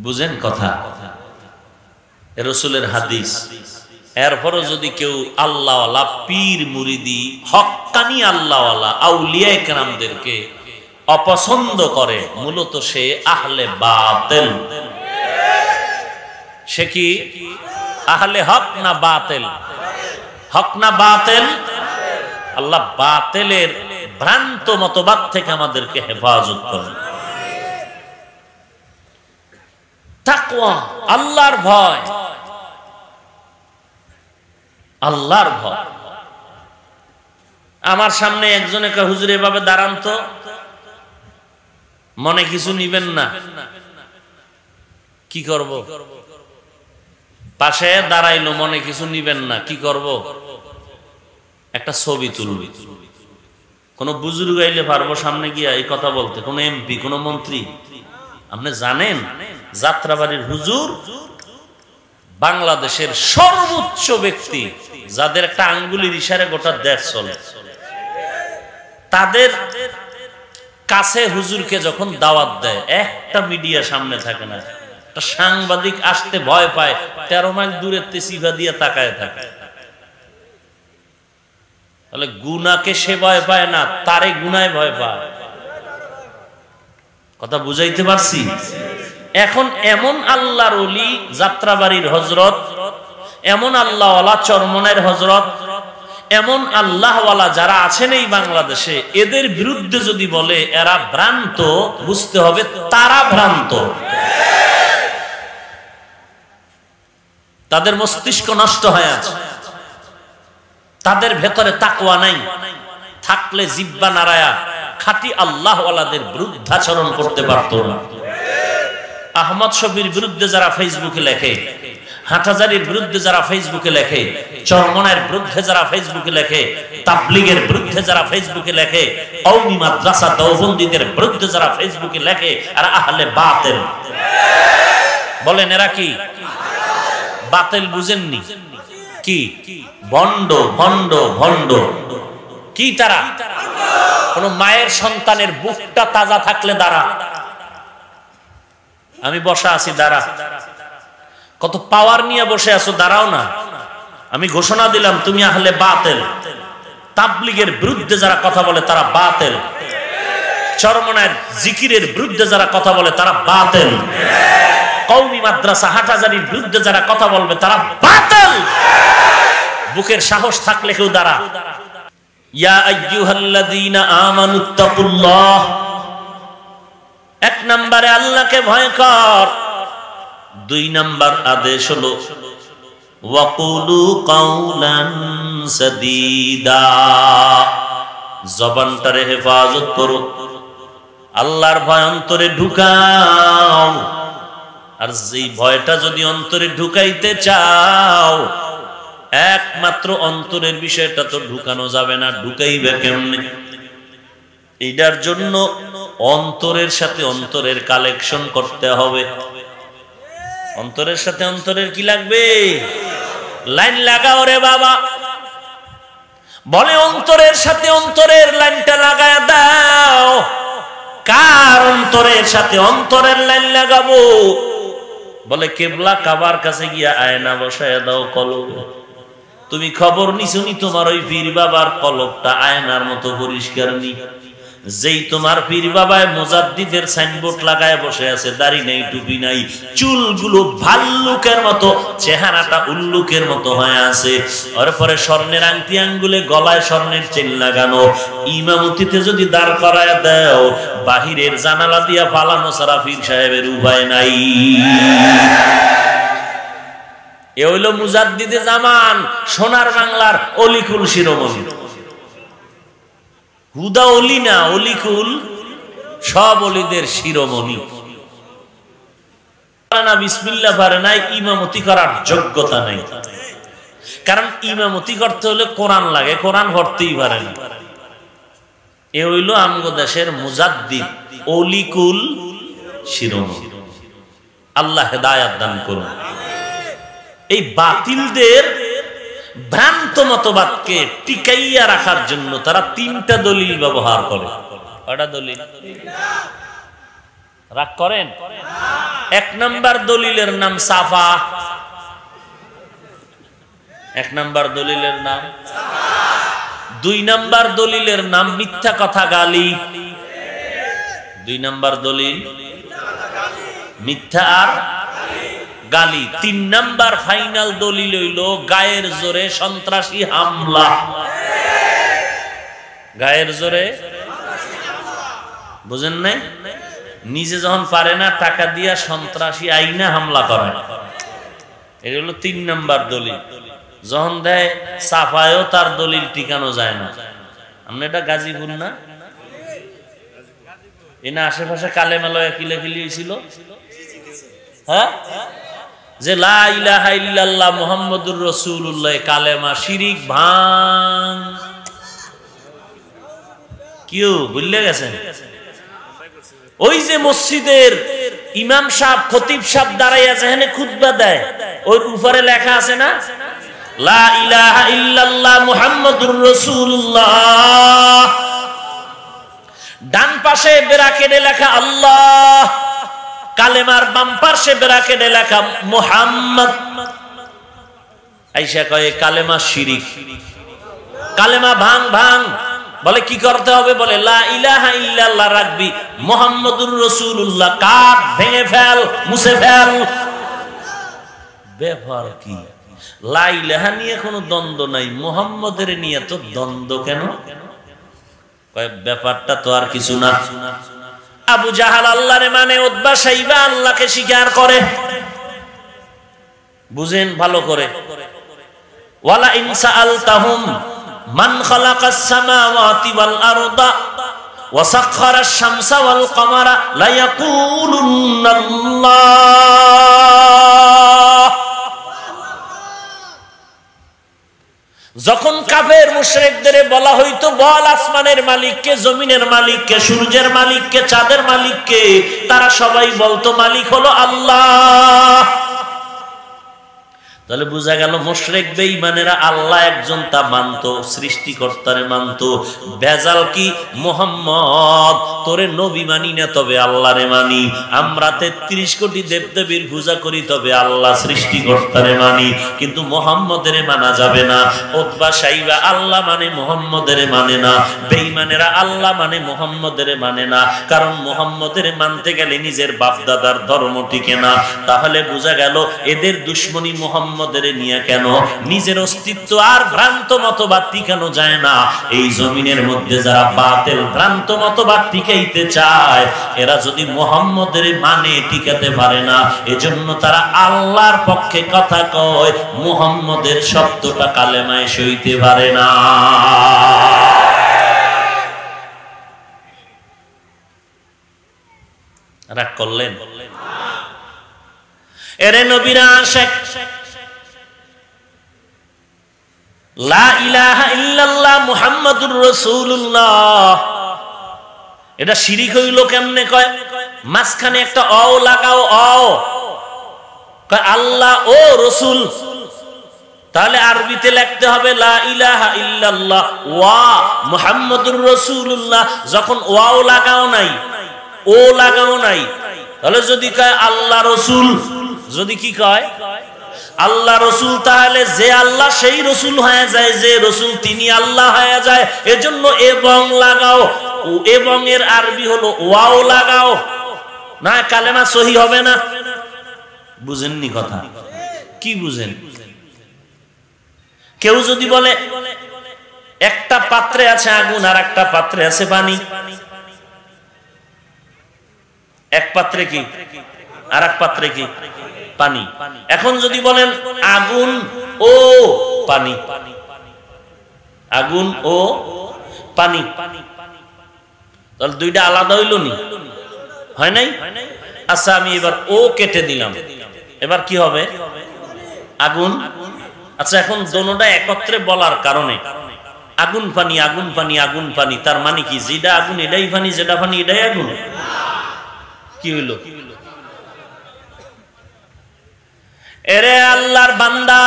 বুঝেন কথা? রাসূলের হাদিস। এরপরও যদি কেউ আল্লাহওয়ালা পীর মুরিদি হক্কানি আল্লাহওয়ালা আউলিয়ায়ে কেরামদেরকে অপছন্দ করে, মূলত সে আহলে বাতিল। সে কি আহলে হক না বাতিল? হক না বাতিল? আল্লাহ বাতিলের ভ্রান্ত মতবাদ থেকে আমাদেরকে হেফাজত করেন। তাকওয়া, আল্লাহর ভয়, আল্লাহর ভয়। আমার সামনে একজনে কয়, হুজুর এভাবে দাঁড়ান তো, মনে কিছু নিবেন না। কি করব? পাশে দাঁড়াইলো, মনে কিছু নিবেন না, কি করব? একটা ছবি তুলবি। কোন বুজুর্গ আইলে পারবো সামনে গিয়া এই কথা বলতে? কোন এমপি, কোন মন্ত্রী? আপনি জানেন যাত্রাবাড়ির হুজুর বাংলাদেশের সর্বোচ্চ ব্যক্তি, যাদের একটা আঙ্গুলির ইশারায় গোটা দেশ চলে। তাদের কাছে হুজুরকে যখন দাওয়াত দেয়, একটা মিডিয়া সামনে থাকে না, একটা সাংবাদিক আসতে ভয় পায়, 13 মাইল দূরের সিভা দিয়ে তাকায় থাকে। তাহলে গুনাহকে সে ভয় পায় না, তারে গুনায় ভয় পায়। কথা বুঝাইতে পারছি? এখন এমন আল্লাহর ওলি যাত্রাবাড়ির হযরত, এমন আল্লাহওয়ালা চরমনের হযরত, এমন আল্লাহওয়ালা যারা আছেন এই বাংলাদেশে, এদের বিরুদ্ধে যদি বলে এরা ভ্রান্ত, বুঝতে হবে তারা ভ্রান্ত। তাদের মস্তিষ্ক নষ্ট হয়ে আছে, তাদের ভেতরে তাকওয়া নাই। থাকলে জিহ্বা নাড়ায়া খাঁটি আল্লাহওয়ালাদের বিরুদ্ধাচরণ করতে পারত না। আহমদ শফির বিরুদ্ধে যারা ফেসবুকে লেখে, হাটহাজারীর বিরুদ্ধে যারা ফেসবুকে লেখে, চরমনের বিরুদ্ধে যারা ফেসবুকে লেখে, তাবলীগের বিরুদ্ধে যারা ফেসবুকে লেখে, কওমি মাদ্রাসা দেওবন্দীদের বিরুদ্ধে যারা ফেসবুকে লেখে, আর আহলে বাতিল। বলেন এরা কি? বাতিল বুঝেননি? কি? ভণ্ড ভণ্ড ভণ্ড। কি তারা? কোন মায়ের সন্তানের বুকটা তাজা থাকলে দাঁড়া, আমি বসা আছি দাঁড়া। কত পাওয়ার নিয়ে বসে আছো, দাঁড়াও না। আমি ঘোষণা দিলাম তুমি আহলে বাতিল। তাবলীগের বিরুদ্ধে যারা কথা বলে তারা বাতিল। চরমনায়ের জিকিরের বিরুদ্ধে যারা কথা বলে তারা বাতিল। কওমি মাদ্রাসা হাটহাজারীর বিরুদ্ধে যারা কথা বলবে তারা বাতিল। বুকের সাহস থাকলে কেউ দাঁড়া। ইয়া আইয়ুহাল্লাযীনা আমানুত্তাকুল্লাহ, এক নম্বরে আল্লাহকে ভয় কর। দুই নাম্বার আদেশ হলো ওয়াকুলু কাওলান সাদীদা, জবানটারে হেফাজত করো, আল্লাহর ভয় অন্তরে ঢুকাও। আর যেই ভয়টা যদি অন্তরে ঢুকাইতে চাও, একমাত্র অন্তরের বিষয়টা তো ঢুকানো যাবে না, ঢুকাইবে কেমনে? এটার জন্য অন্তরের সাথে অন্তরের কালেকশন করতে হবে। অন্তরের সাথে অন্তরের কি লাগবে? লাইন লাগাও রে বাবা। বলে অন্তরের সাথে অন্তরের লাইনটা লাগায় দাও। কার অন্তরের সাথে অন্তরের লাইন লাগাবো? বলে কেবলা কাবার কাছে গিয়া আয়না বসায় দাও কলব। তুমি খবর নিছুনি তোমার ওই পীর বাবার কলবটা আয়নার মতো পরিষ্কার নি। যেই তোমার পীর বাবায় মুজাদ্দিদের সাইনবোর্ড লাগায় বসে আছে, দাড়ি নেই, টুপি নাই, চুলগুলো ভাল্লুকের মতো, চেহারাটা উল্লুকের মতো হয়ে আছে। ওর পরে স্বর্ণের আংটি আঙ্গুলে, গলায় স্বর্ণের চেন লাগানো। ইমামতিতে যদি দাঁড় করায় দাও, বাহিরের জানালা দিয়া পালানো ছাড়া পীর সাহেবের উপায় নাই। এ হইল মুজাদ্দিদে জামান, সোনার বাংলার অলিকুল শিরোমণি। হুদা অলি না, অলিকুল, সব অলিদের শিরোমণি। বিসমিল্লাহ পারে নাই, ইমামতি করার যোগ্যতা নাই। কারণ ইমামতি করতে হলে কোরআন লাগে, কোরআন পড়তেই পারে না। এ হইল আমগো দেশের মুজাদ্দিদ, অলিকুল শিরোমণি। আল্লাহ হেদায়াত দান করুন। এই বাতিলদের ভ্রান্ত মতবাদকে টিকাইয়া রাখার জন্য তারা তিনটা দলিল ব্যবহার করে। কয়টা দলিল? রাগ করেন? এক নাম্বার দলিলের নাম সাফা। এক নাম্বার দলিলের নাম। দুই নাম্বার দলিলের নাম মিথ্যা কথা গালি। দুই নাম্বার দলিল মিথ্যা আর গালি। তিন নাম্বার ফাইনাল দলিল হইল গায়ের জোরে সন্ত্রাসী হামলা। গায়ের জোরে, বুঝেন নাই? নিজে যখন পারে না, টাকা দিয়া সন্ত্রাসী আইনা হামলা করে। এটা হলো তিন নাম্বার দলিল। যখন দেয় সাফায়ও তার দলিল টিকানো যায় না। আমরা এটা গাজীপুর না, এনা আশেপাশে কালেমালয় কিলাকিলি হয়েছিল। হ্যাঁ, যে লা ইলাহা ইল্লাল্লাহ মুহাম্মাদুর রাসূলুল্লাহ কালেমা, শিরিক ভাঙ। কিউ ভুলে গেছেন? ওই যে মসজিদের ইমাম সাহেব, খতিব সাহেব দাঁড়াইয়া যেখানে খুতবা দেয়, ওর উপরে লেখা আছে না, লা ইলাহা ইল্লাল্লাহ মুহাম্মাদুর রাসূলুল্লাহ। ডান পাশে ব্রাকেটে লেখা আল্লাহ, কালেমার বাম পাশে ব্রাকেটে লেখা মুহাম্মদ। আইসা কয় কালেমা শিরিক, কালেমা ভাঙ ভাঙ। বলে কি করতে হবে? বলে লা ইলাহা ইল্লাল্লাহ রাখবি, মুহাম্মাদুর রাসূলুল্লাহ কাট, ভেঙে ফেল, মুছে ফেল। ব্যাপার কি? লা ইলাহা নিয়ে কোনো দ্বন্দ্ব নাই, মুহাম্মাদের নিয়ে তো দ্বন্দ্ব কেন? কয় ব্যাপারটা তো আর কিছু না। আবু জাহাল আল্লাহরে মানে, উতবা সাইবা আল্লাহকে স্বীকার করে। বুঝেন ভালো করে। ওয়ালা ইন সাআলতাহুম মান খালাকাস সামাওয়াতি ওয়াল আরদা ওয়া সাখখারাশ শামসা ওয়াল কমারা লা ইয়াকুলুন্নাল্লাহ। যখন কাফের মুশরিকদের বলা হইতো বল আসমানের মালিককে, জমিনের মালিককে, সূর্যের মালিককে, চাঁদের মালিককে, তারা সবাই বলতো মালিক হলো আল্লাহ। তাহলে বোঝা গেল মুশরিক বেঈমানেরা আল্লাহ একজন তা মানতো, সৃষ্টিকর্তারে মানতো। ভেজাল কি? মুহাম্মদ তোরে নবী মানি না, তবে আল্লাহরে মানি। আমরা 33 কোটি দেবদেবীর পূজা করি, তবে আল্লাহ সৃষ্টিকর্তারে মানি, কিন্তু মুহাম্মদের মানা যাবে না। উতবা সাইবা আল্লাহ মানে মুহাম্মদের মানে না, বেঈমানেরা আল্লাহ মানে মুহাম্মদের মানে না, কারণ মুহাম্মদের মানতে গেলে নিজের বাপ দাদার ধর্ম টিকে না। তাহলে বোঝা গেল এদের দুশ্মনী মুহাম্মদের নিয়ে কেন? নিজের অস্তিত্ব আর ভ্রান্ত মতবাদ টিকানো যায় না। এই জমিনের মধ্যে যারা বাতিল ভ্রান্ত মতবাদ টিকাইতে চায়, এরা যদি মুহাম্মদের মানে টিকাতে পারে না, এজন্য তারা আল্লাহর পক্ষে কথা কয়, মুহাম্মদের শব্দটা কালেমায় সইতে পারে না। রাগ করলেন? এরে নবীর আশিক, লা ইলাহা ইল্লাল্লাহ মুহাম্মাদুর রাসূলুল্লাহ, এটা শিরিক হইল কেমনে? কয় মাঝখানে একটা অ লাগাও, কয় আল্লাহ ও রাসূল, তাহলে আরবিতে লিখতে হবে লা ইলাহা ইল্লাল্লাহ ওয়া মুহাম্মাদুর রাসূলুল্লাহ। যখন ওয়াও লাগাও নাই, ও লাগাও নাই, তাহলে যদি কয় আল্লাহ রাসূল, যদি কি কয় আল্লাহ রসুল, তাহলে যে আল্লাহ সেই রসুল হয়ে যায়, যে রসুল তিনি আল্লাহ হয়ে যায়। এজন্য এবং লাগাও, এবং এর আরবি হলো ওয়াও লাগাও, না কালেমা সহি হবে না। বুঝেননি কথা? কি বুঝেন? কেউ যদি বলে একটা পাত্রে আছে আগুন আর একটা পাত্রে আছে পানি, এক পাত্রে কি আর এক পাত্রে কি পানি। এখন যদি বলেন আগুন ও পানি, আগুন ও পানি, তাহলে দুইটা আলাদা হইল নি? হয় নাই? আচ্ছা আমি এবার ও কেটে দিলাম, এবার কি হবে? আগুন। আচ্ছা এখন দোনোটা একত্রে বলার কারণে আগুন পানি, আগুন পানি, আগুন পানি, তার মানে কি যেটা আগুন এটাই পানি, যেটা পানি এটাই আগুন? কি হইল? এরে আল্লাহর বান্দা,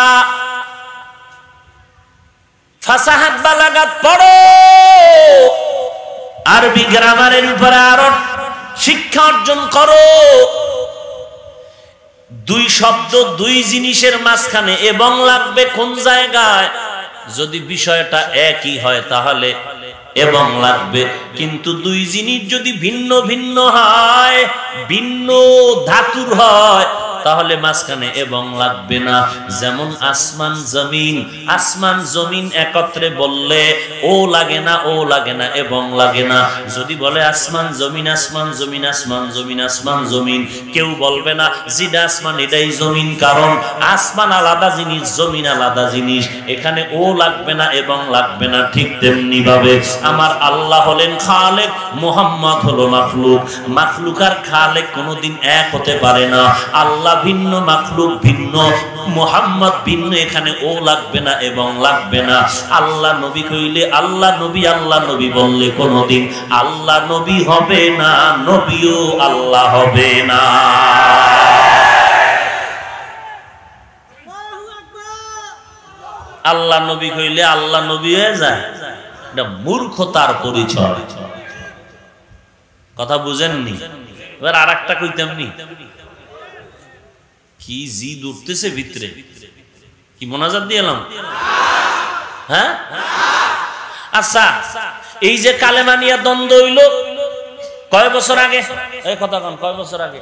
ফাসাহাত বালাগাত পড়ো, আরবি গ্রামারের উপরে আরো শিক্ষা অর্জন করো। দুই শব্দ, দুই জিনিসের মাঝখানে এবং লাগবে কোন জায়গায়? যদি বিষয়টা একই হয় তাহলে এবং লাগবে, কিন্তু দুই জিনিস যদি ভিন্ন ভিন্ন হয়, ভিন্ন ধাতুর হয়, তাহলে মাঝখানে এবং লাগবে না। যেমন আসমান জমিন, আসমান জমিন একত্রে বললে ও লাগে না, ও লাগে না, এবং লাগে না। যদি বলে আসমান জমিন, আসমান জমিন, আসমান জমিন, আসমান জমিন, কেউ বলবে না যেটা আসমান এটাই জমিন, কারণ আসমান আলাদা জিনিস, জমিন আলাদা জিনিস। এখানে ও লাগবে না, এবং লাগবে না। ঠিক তেমনি ভাবে আমার আল্লাহ হলেন খালেক, মুহাম্মদ হলো মাখলুক। মাখলুক আর খালেক কোনোদিন এক হতে পারে না। আল্লাহ ভিন্ন, মাখলুক ভিন্ন, মুহাম্মদ ভিন্ন। এখানে ও লাগবে না, এবং লাগবে না। আল্লাহ নবী কইলে আল্লাহ নবী, আল্লাহ নবী বললে কোনোদিন আল্লাহ নবী হবে না, নবীও আল্লাহ হবে না। আল্লাহ নবী কইলে আল্লাহ নবী হয়ে যায়, এটা মূর্খতার পরিচয়। কথা বুঝেননি? এবার আর একটা কইতামনি, কি জিদ উঠতেছে ভিতরে, কি মোনাজাত দিলাম? হ্যাঁ আচ্ছা, এই যে কালেমা নিয়ে দ্বন্দ্ব হইল কয় বছর আগে? এই কথা কন, কয় বছর আগে?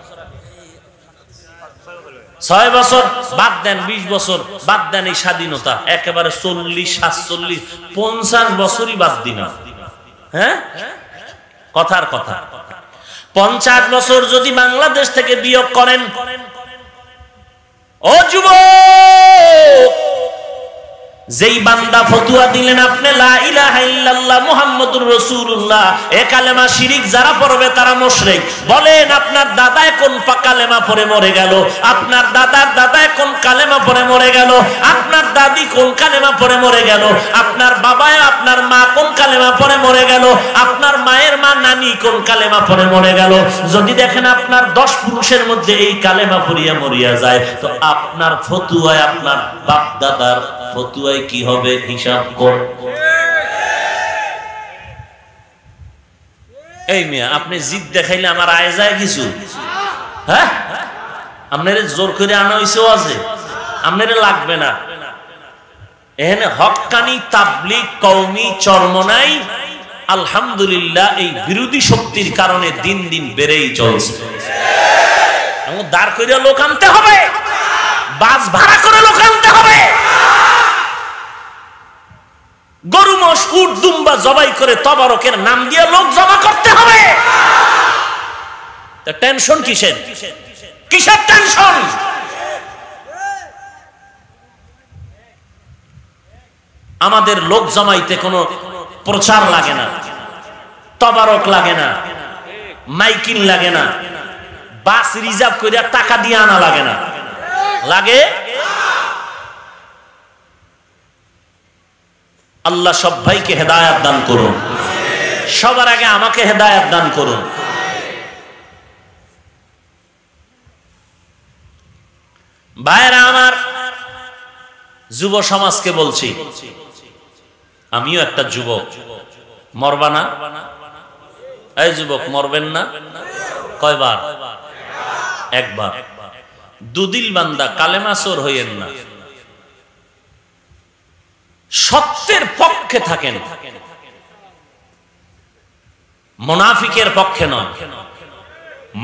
6 বছর বাদ দেন, 20 বছর বাদ দেন, এই স্বাধীনতা একেবারে 40, 47, 50 বছরই বাদ দিনা। হ্যাঁ কথার কথা, 50 বছর যদি বাংলাদেশ থেকে বিয়োগ করেন, ও যুবক, যেই বান্দা ফতুয়া দিলেন আপনি লা ইলাহা ইল্লাল্লাহ মুহাম্মাদুর রাসূলুল্লাহ, এ কালেমা শিরিক যারা পড়বে তারা মুশরিক। বলেন আপনার দাদা কোন কালেমা পড়ে মরে গেল? আপনার দাদার দাদা কোন কালেমা পড়ে মরে গেল, আপনার দাদি কোন কালেমা পড়ে মরে গেল, আপনার বাবা আপনার মা কোন কালেমা পড়ে মরে গেল, আপনার মায়ের মা নানি কোন কালেমা পড়ে মরে গেল। যদি দেখেন আপনার 10 পুরুষের মধ্যে এই কালেমা পড়িয়া মরিয়া যায়, তো আপনার ফতুয়ায়, আপনার বাপ দাদার ফতুয়ায় কি হবে হিসাব কর। এই মিয়া, আপনি জিদ দেখাইলে আমার আয় যায় কিছু? হ্যাঁ, আপনার জোর করে আনা হইছে আছে, আপনার লাগবে না। এখানে হক্কানি তাবলীগ কওমি চরমনাই আলহামদুলিল্লাহ এই বিরোধী শক্তির কারণে দিন দিন বেড়েই চলছে। দাঁড় করে লোক আনতে হবে, বাস ভাড়া করে লোক আনতে হবে, গরু মোষ উট দুম্বা জবাই করে তবারকের নাম দিয়ে লোক জমা করতে হবে। টেনশন কিসের? কিসের টেনশন? আমাদের লোক জমাইতে কোনো প্রচার লাগে না, তবারক লাগে না, মাইকিং লাগে না, বাস রিজার্ভ করে টাকা দিয়ে আনা লাগে না, লাগে? আল্লাহ সব ভাইকে হেদায়েত দান করুন, সবার আগে আমাকে হেদায়েত দান করুন। ভাইরা আমার, যুব সমাজকে বলছি, আমিও একটা যুবক, মরবা না? এই যুবক, মরবেন না? কয়বার? একবার। দুদিল বান্দা, কালেমা চোর হইয়েন না, সত্যের পক্ষে থাকেন, মুনাফিকের পক্ষে নয়।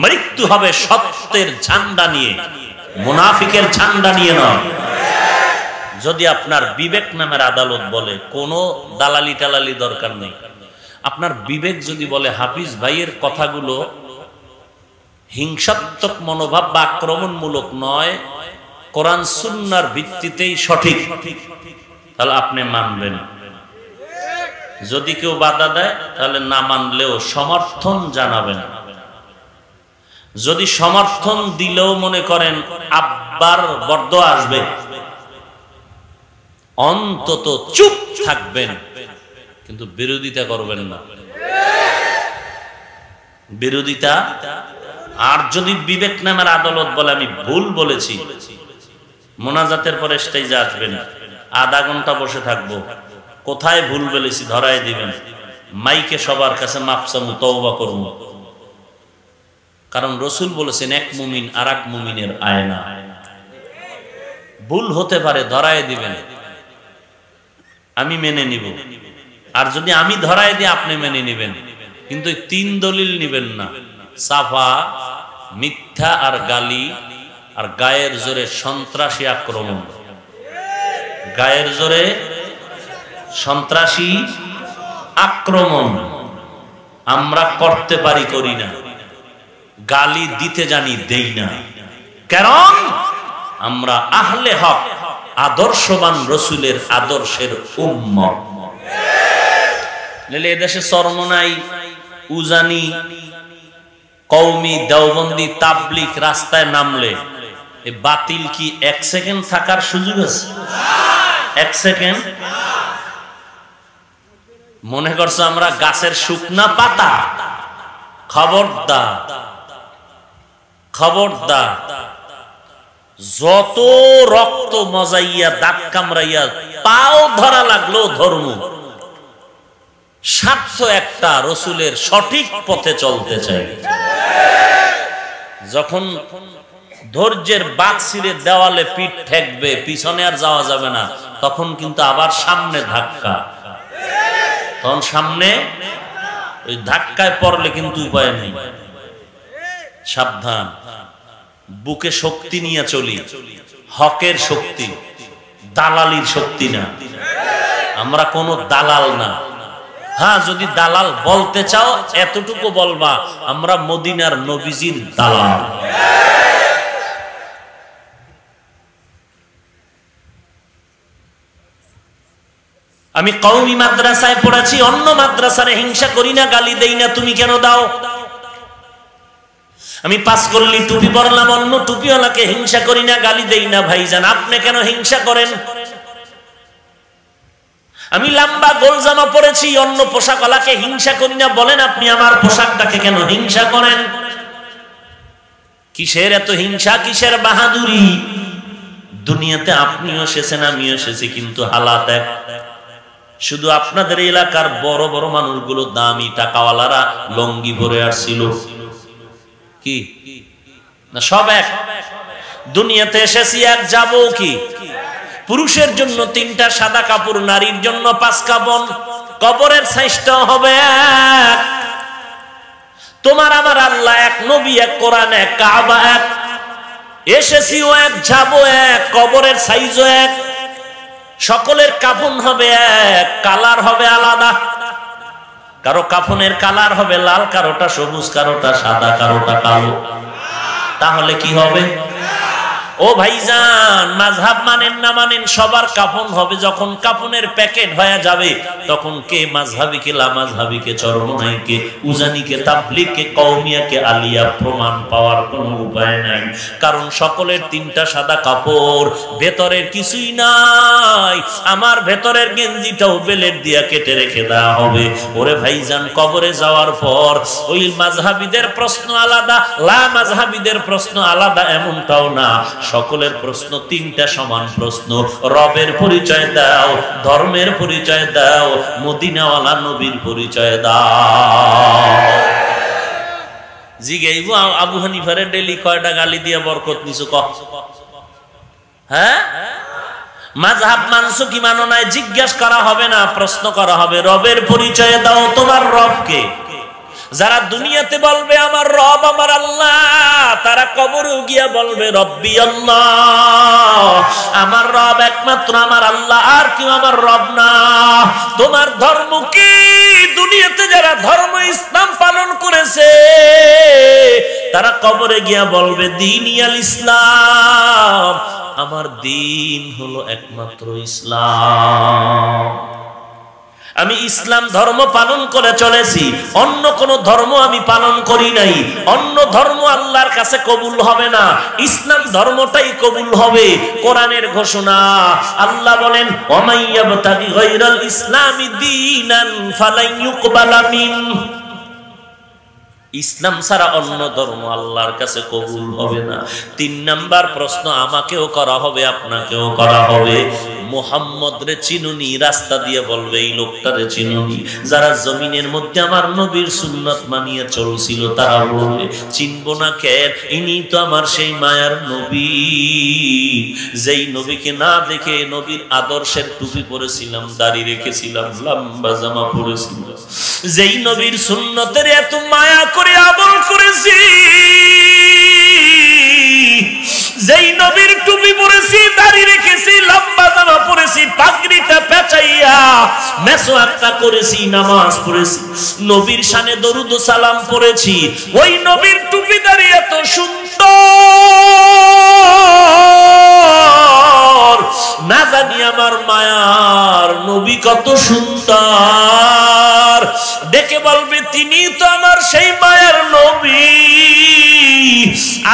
মৃত্যু হবে সত্যের ঝান্ডা নিয়ে, মুনাফিকের ঝান্ডা নিয়ে নয়। যদি আপনার বিবেক নামের আদালত বলে কোনো দালালি টালালি দরকার নেই, আপনার বিবেক যদি বলে হাফিজ ভাইয়ের কথাগুলো হিংসাত্মক মনোভাব বা আক্রমণমূলক নয়, কোরআন সুন্নাহর ভিত্তিতেই সঠিক, তাহলে আপনি মানবেন। যদি কেউ বাধা দেয় তাহলে না মানলেও সমর্থন জানাবেন। যদি সমর্থন দিলেও মনে করেন আব্বার বরদোয়া আসবে, অন্তত চুপ থাকবেন, কিন্তু বিরোধিতা করবেন না। বিরোধিতা। আর যদি বিবেক নামের আদালত বলে আমি ভুল বলেছি, মোনাজাতের পরে স্টেজে আসবেন, আধা ঘন্টা বসে থাকবো, কোথায় ভুল বলেছি ধরাই দিবেন, মাইকে সবার কাছে মাপ চামু, তওবা করব। কারণ রসুল বলেছেন এক মুমিন আর এক মুমিনের আয়না। ভুল হতে পারে, ধরাই দিবেন, আমি মেনে নিব। আর যদি আমি ধরাই দিই আপনি মেনে নিবেন, কিন্তু 3 দলিল নিবেন না, সাফা, মিথ্যা আর গালি, আর গায়ের জোরে সন্ত্রাসী আক্রমণ। গায়ের জোরে সন্ত্রাসী আক্রমণ আমরা করতে পারি, করি না। গালি দিতে জানি, দেই না। কারণ আমরা আহলে হক, আদর্শবান রসুলের আদর্শের উম্মত। নইলে এদেশে চরমনাই, উজানি, কওমি, দেওবন্দি, তাবলিগ রাস্তায় নামলে এই বাতিল কি 1 সেকেন্ড থাকার সুযোগ আছে? 1 সেকেন্ড? মনে করছো আমরা গাছের শুকনা পাতা? খবরদার, খবরদার। যত রক্ত মজাইয়া, দাঁত কামড়াইয়া, পাও ধরা লাগলো ধর্ম, স্বার্থ একটা, রসুলের সঠিক পথে চলতে চাই। যখন ধৈর্যের বাঁক ছিঁড়ে দেওয়ালে পিঠ ঠেকবে, পিছনে আর যাওয়া যাবে না, তখন কিন্তু আবার সামনে ধাক্কা। তখন সামনে ওই ধাক্কায় পড়লে কিন্তু উপায় নেই। সাবধান, বুকে শক্তি নিয়ে চলি, হকের শক্তি, দালালির শক্তি না। আমরা কোনো দালাল না। হ্যাঁ, যদি দালাল বলতে চাও এতটুকু বলবা, আমরা মদিনার নবীজির দালাল। আমি কওমি মাদ্রাসায় পড়েছি, অন্য মাদ্রাসারে হিংসা করি না, গালি দেই না। তুমি কেন দাও? আমি পাঁচকল্লি টুপি পরলাম, অন্য টুপিওয়ালাকে হিংসা করি না, গালি দেই না। ভাইজান আপনি কেন হিংসা করেন? আমি লম্বা গোল জামা পরেছি, অন্য পোশাকওয়ালাকে হিংসা করি না, বলেন আপনি আমার পোশাকটাকে কেন হিংসা করেন? কিসের এত হিংসা, কিসের বাহাদুরি? দুনিয়াতে আপনিও এসেছেন, আমিও এসেছি, কিন্তু হালাত এক। শুধু আপনাদের এলাকার বড় বড় মানুষগুলো, দামি টাকাওয়ালারা লঙ্গি ভরে আসছিল, কি না সব এক? দুনিয়াতে এসেছি এক, যাবো কি? পুরুষের জন্য 3টা সাদা কাপড়, নারীর জন্য 5 কাপড়। কবরের সাইজটা হবে এক। তোমার আমার আল্লাহ এক, নবী এক, কোরআন এক, কাবা এক। এসেছিও এক, যাবো এক, কবরের সাইজও এক। সকলের কাফন হবে এক, কালার হবে আলাদা। কারো কাফনের কালার হবে লাল, কারোটা সবুজ, কারোটা সাদা, কারোটা কালো। তাহলে কি হবে? ও ভাইজান, মাযহাব মানেন না মানেন, সবার কাফন হবে। যখন কাফনের প্যাকেট হয়ে যাবে, তখন কে মাযহাবি, কে লামাযহাবি, কে চরমনাই, কে উজানি, কে তাবলীগ, কে কওমিয়া, কে আলিয়া, প্রমাণ পাওয়ার কোনো উপায় নাই। কারণ সকলের 3টা সাদা কাপড়, ভেতরের কিছুই নাই। আমার ভেতরের গেঞ্জিটাও বেলেট দিয়া কেটে রেখে দেওয়া হবে। ওরে ভাইজান, কবরে যাওয়ার পর ওই মাযহাবিদের প্রশ্ন আলাদা, লামাযহাবিদের প্রশ্ন আলাদা এমনটাও না। সকলের প্রশ্ন 3টা সমান প্রশ্ন। রবের পরিচয় দাও, ধর্মের পরিচয় দাও, মদিনাওয়ালা নবীর পরিচয় দাও। জিগাইব আবু হানিফারে ডেলি কয়টা গালি দিয়ে বরকত নিছো ক? হ্যাঁ, মাযহাব মানছো কি মানো নাই জিজ্ঞাসা করা হবে না, প্রশ্ন করা হবে। রবের পরিচয় দাও, তোমার রব কে? যারা দুনিয়াতে বলবে আমার রব আমার আল্লাহ, তারা কবরেও গিয়া বলবে রব্বি আল্লাহ, আমার রব একমাত্র আমার আল্লাহ, আর কেউ আমার রব না। তোমার ধর্ম কি? দুনিয়াতে যারা ধর্ম ইসলাম পালন করেছে, তারা কবরে গিয়া বলবে দীনি আল ইসলাম, আমার দিন হলো একমাত্র ইসলাম। আমি ইসলাম ধর্ম পালন করে চলেছি, অন্য কোন ধর্ম আমি পালন করি নাই। অন্য ধর্ম আল্লাহর কাছে কবুল হবে না, ইসলাম ধর্মটাই কবুল হবে। কোরআনের ঘোষণা, আল্লাহ বলেন ওয়ামাইয়াবতাগি গায়রাল ইসলামি দীনান ফালান ইউকবালা মিনহু। ইসলাম ছাড়া অন্য ধর্ম আল্লাহর কাছে কবুল হবে না। 3 নাম্বার প্রশ্ন আমাকেও করা হবে, আপনাকেও করা হবে। মুহাম্মদ রে চিনুনি? রাস্তা দিয়ে বলবে এই লোকটারে চিনুনি। যারা জমিনের মধ্যে আমার নবীর সুন্নাত মানিয়ে চলছিল, তারা বলবে চিনবো না কেন? ইনি তো আমার সেই মায়ার নবী, যেই নবীকে না দেখে নবীর আদর্শের টুপি পরেছিলাম, দাড়ি রেখেছিলাম, লম্বা জামা পরেছিলাম, যেই নবীর সুন্নতের এত মায়া করে আমল করেছি, যেই নবীর টুপি পরেছি, দাড়ি রেখেছি, লম্বা জামা পরেছি, পাগড়িটা পেঁচাইয়া মেসওয়াকটা করেছি, নামাজ পড়েছি, নবীর শানে দরুদ ও সালাম পড়েছি, ওই নবীর টুপি দাড়ি এত সুন্দর, না জানি আমার মায়ার নবী কত সুন্দর। দেখে বলবে তিনি তো আমার সেই মায়ার নবী।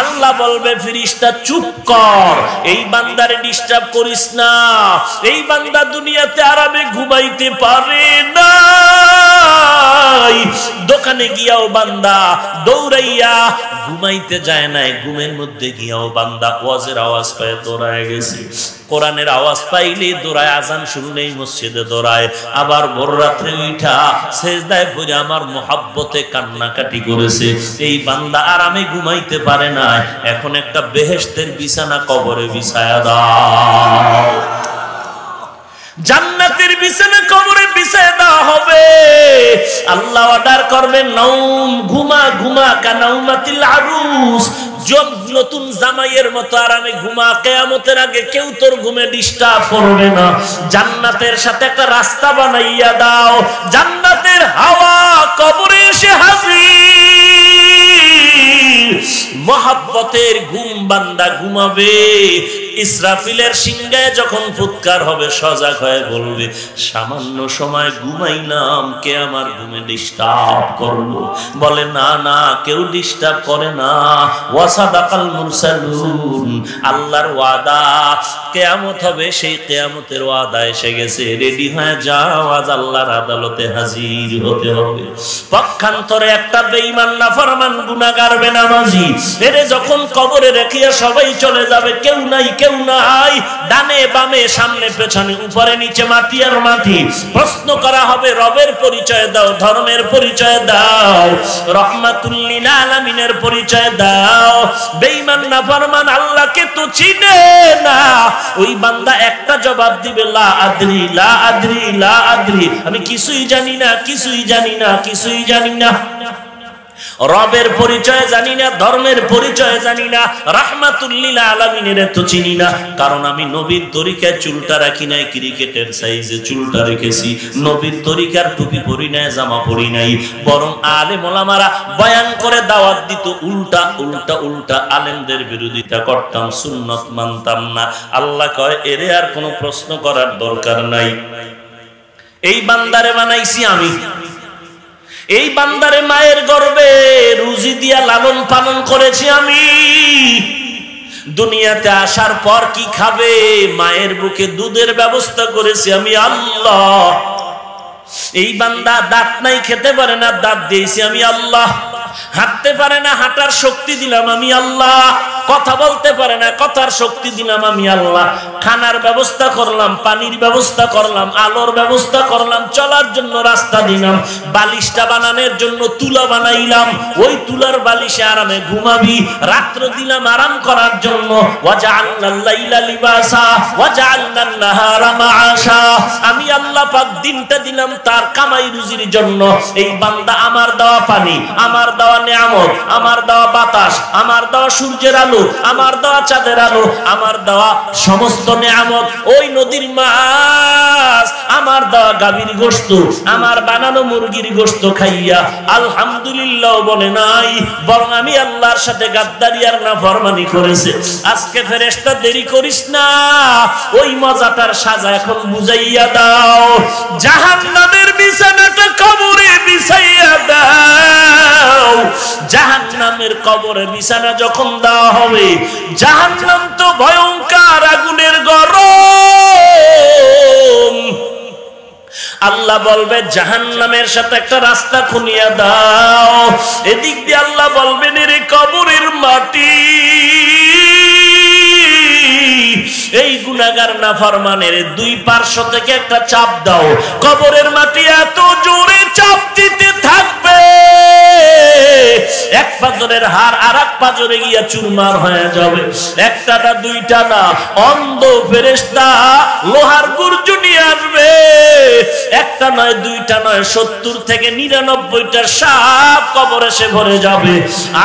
আল্লাহ বলবে ফেরেশতা চুপ কর, এই বান্দারে ডিস্টার্ব করিস না, এই বান্দা দুনিয়াতে আরামে ঘুমাইতে পারে না। দোকানে গিয়াও বান্দা দৌড়াইয়া ঘুমাইতে যায় নাই, ঘুমের মধ্যে গিয়াও বান্দা ওয়াজের আওয়াজ পায় দৌড়ায় গেছে, কোরআনের আওয়াজ পাইলে দৌড়ায়, আজান শুনলেই মসজিদে দৌড়ায়, আবার ভোর রাত্রে উঠা সেজদায় পড়ে আমার মোহাব্বতে কান্নাকাটি করেছে। এই বান্দা আরামে ঘুমাইতে পারে না, এখন একটা বেহেশতের বিছানা কবরে বিছায়া দাও, জান্নাতের বিছানা কবরে বিছায়া দেওয়া হবে। আল্লাহ অর্ডার করবেন নাউম, ঘুমা ঘুমা কানাউমাতিল আরুস, নতুন জামাইয়ের মতো আরামে ঘুমা, কিয়ামতের আগে কেউ তোর ঘুমে ডিস্টার্ব করবে না। জান্নাতের সাথে একটা রাস্তা বানাইয়া দাও, জান্নাতের হাওয়া কবরে এসে হাজির, মহাব্বতের ঘুম বান্দা ঘুমাবে। ইসরাফিলের সিংহায় যখন ফুৎকার হবে সজাগ হয়ে বলবে, সামান্য সময় ঘুমাইলাম, কে আমার ঘুমে ডিস্টার্ব করলো? বলে না না, কেউ ডিস্টার্ব করে না। ওয়াসাদাকাল মুরসালুন, আল্লাহর ওয়াদা কিয়ামত হবে, সেই কিয়ামতের ওয়াদা এসে গেছে, রেডি হয়ে যাও, আজ আল্লাহর আদালতে হাজির হতে হবে। পক্ষান্তরে একটা বেঈমান নাফরমান গুনাহগার বেনামাজি এরে যখন কবরে রেখিয়া সবাই চলে যাবে, কেউ নাই কেউ নাই, ডানে বামে সামনে পেছনে উপরে নিচে মাটি আর মাটি, প্রশ্ন করা হবে, রবের পরিচয় দাও, ধর্মের পরিচয় দাও, রহমাতুল লিল আলামিনের পরিচয় দাও। বেঈমান নাফরমান আল্লাহকে তো চিনে না, ওই বান্দা একটা জবাব দিবে, লা আদরি লা আদরি লা আদরি, আমি কিছুই জানি না, কিছুই জানি না, কিছুই জানি না। রবের পরিচয় জানি না, ধর্মের পরিচয় জানি না, রাহমাতুল লিল আলামিনের তো চিনি না, কারণ আমি নবীর তরিকায় চুলটা রাখি নাই, ক্রিকেটের সাইজে চুলটা রেখেছি, নবীর তরিকার টুপি পরি নাই, জামা পরি নাই। বরং আলেম ওলামারা বয়ান করে দাওয়াত দিত, উল্টা উল্টা উল্টা আলেমদের বিরোধিতা করতাম, সুন্নত মানতাম না। আল্লাহ কয়, এরে আর কোনো প্রশ্ন করার দরকার নাই, এই বান্দারে বানাইছি আমি, এই বান্দারে মায়ের গর্ভে রুজি দিয়া লালন পালন করেছি আমি। দুনিয়াতে আসার পর কি খাবে, মায়ের বুকে দুধের ব্যবস্থা করেছি আমি আল্লাহ। এই বান্দা দাঁত নাই, খেতে পারে না, দাঁত দিয়েছি আমি আল্লাহ। হাঁটতে পারে না, হাঁটার শক্তি দিলাম আমি আল্লাহ। কথা বলতে পারে না, কথার শক্তি দিলাম আমি আল্লাহ। খানার ব্যবস্থা করলাম, পানির ব্যবস্থা করলাম, আলোর ব্যবস্থা করলাম, চলার জন্য রাস্তা দিলাম, বালিশটা বানানোর জন্য তুলা বানাইলাম, ওই তুলার বালিশে আরামে ঘুমাবি, রাত্র দিলাম আরাম করার জন্য। ওয়াজআলনাল লাইলা লিবাসা ওয়াজআলনান নাহারা মাআশা, আমি আল্লাহ পাক দিনটা দিলাম তার কামাই রুজির জন্য। এই বান্দা আমার দেওয়া পানি, আমার দেওয়া নিয়ামত, আমার দেওয়া বাতাস, আমার দেওয়া সূর্যের আলো, আমার দেওয়া চাঁদের আলো, আমার দেওয়া সমস্ত নিয়ামত, ওই নদীর মাছ, আমার দেওয়া গাভীর গোশত, আমার বানানো মুরগির গোশত খাইয়া আলহামদুলিল্লাহ বলে নাই, বরং আমি আল্লাহর সাথে গাদ্দারি আর নাফরমানি করেছে। আজকে ফেরেশতা দেরি করিস না, ওই মজাটার সাজা এখন বুঝাইয়া দাও। জাহান্নামের বিছানাটা কবরে বিছাইয়া দাও। জাহান্নামের কবরে বিছানা যখন দেওয়া হবে, জাহান্নাম তো ভয়ঙ্কর আগুনের গরম। আল্লাহ বলবে জাহান্নামের সাথে একটা রাস্তা খুনিয়া দাও। এদিক দিয়ে আল্লাহ বলবেন, রে কবরের মাটি, এই গুনাহগার নাফরমানের দুই পার্শ্ব থেকে একটা চাপ দাও। কবরের মাটি এত জোরে চাপ দিতে থাকবে, এক পাজরের হাড় আর এক পাজরে গিয়া চুরমার হয়ে যাবে। একটা না, দুইটা না, অন্ধ ফেরেশতা লোহার গুর্জ নিয়ে আসবে। একটা নয়, দুইটা নয়, 70 থেকে 99টা সাপ কবরে এসে ভরে যাবে।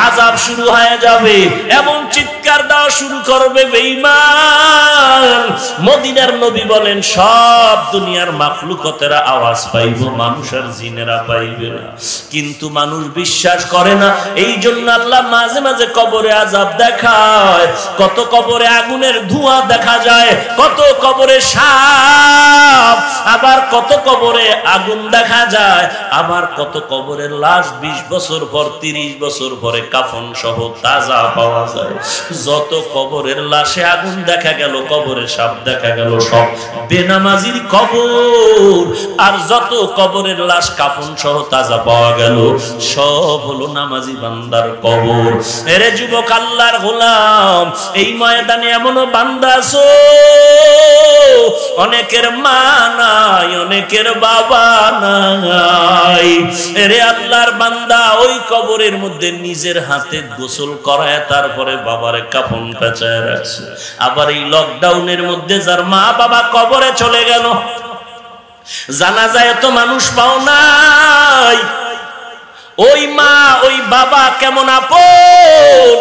আযাব শুরু হয়ে যাবে, এমন চিৎকার দেওয়া শুরু করবে বেঈমান। মদিনার নবী বলেন, সব দুনিয়ার মাখলুকতেরা আওয়াজ পাইব, মানুষ আর জিনেরা পাইবে না। কিন্তু মানুষ বিশ্বাস করে না, এই জন্য আল্লাহ মাঝে মাঝে কবরে আযাব দেখায়। কত কবরে আগুনের ধোঁয়া দেখা যায়, কত কবরে সাপ, আবার কত কবরে আগুন দেখা যায়, আবার কত কবরের লাশ 20 বছর পর 30 বছর পরে কাফন সহ তাজা পাওয়া যায়। যত কবরের লাশে আগুন দেখা গেল, কবরে সাপ দেখা গেল, সব বেনামাজির কবর। আর যত কবরের লাশ কাফন সহ তাজা পাওয়া গেল, সব হলো নামাজি বান্দার কবর। এরে যুবক, আল্লাহর গোলাম, এই ময়দানে এমনও বান্দা আছো, অনেকের মা নাই, অনেকের বাবা নাই। এরে আল্লাহর বান্দা, ওই কবরের মধ্যে নিজের হাতে গোসল করায় তারপরে বাবারে কাফন পেঁচায় রাখছে। আবার এই লকডাউনের মধ্যে যার মা বাবা কবরে চলে গেল, জানাজায় তো মানুষ পাও নাই, ওই মা ওই বাবা কেমন আপন।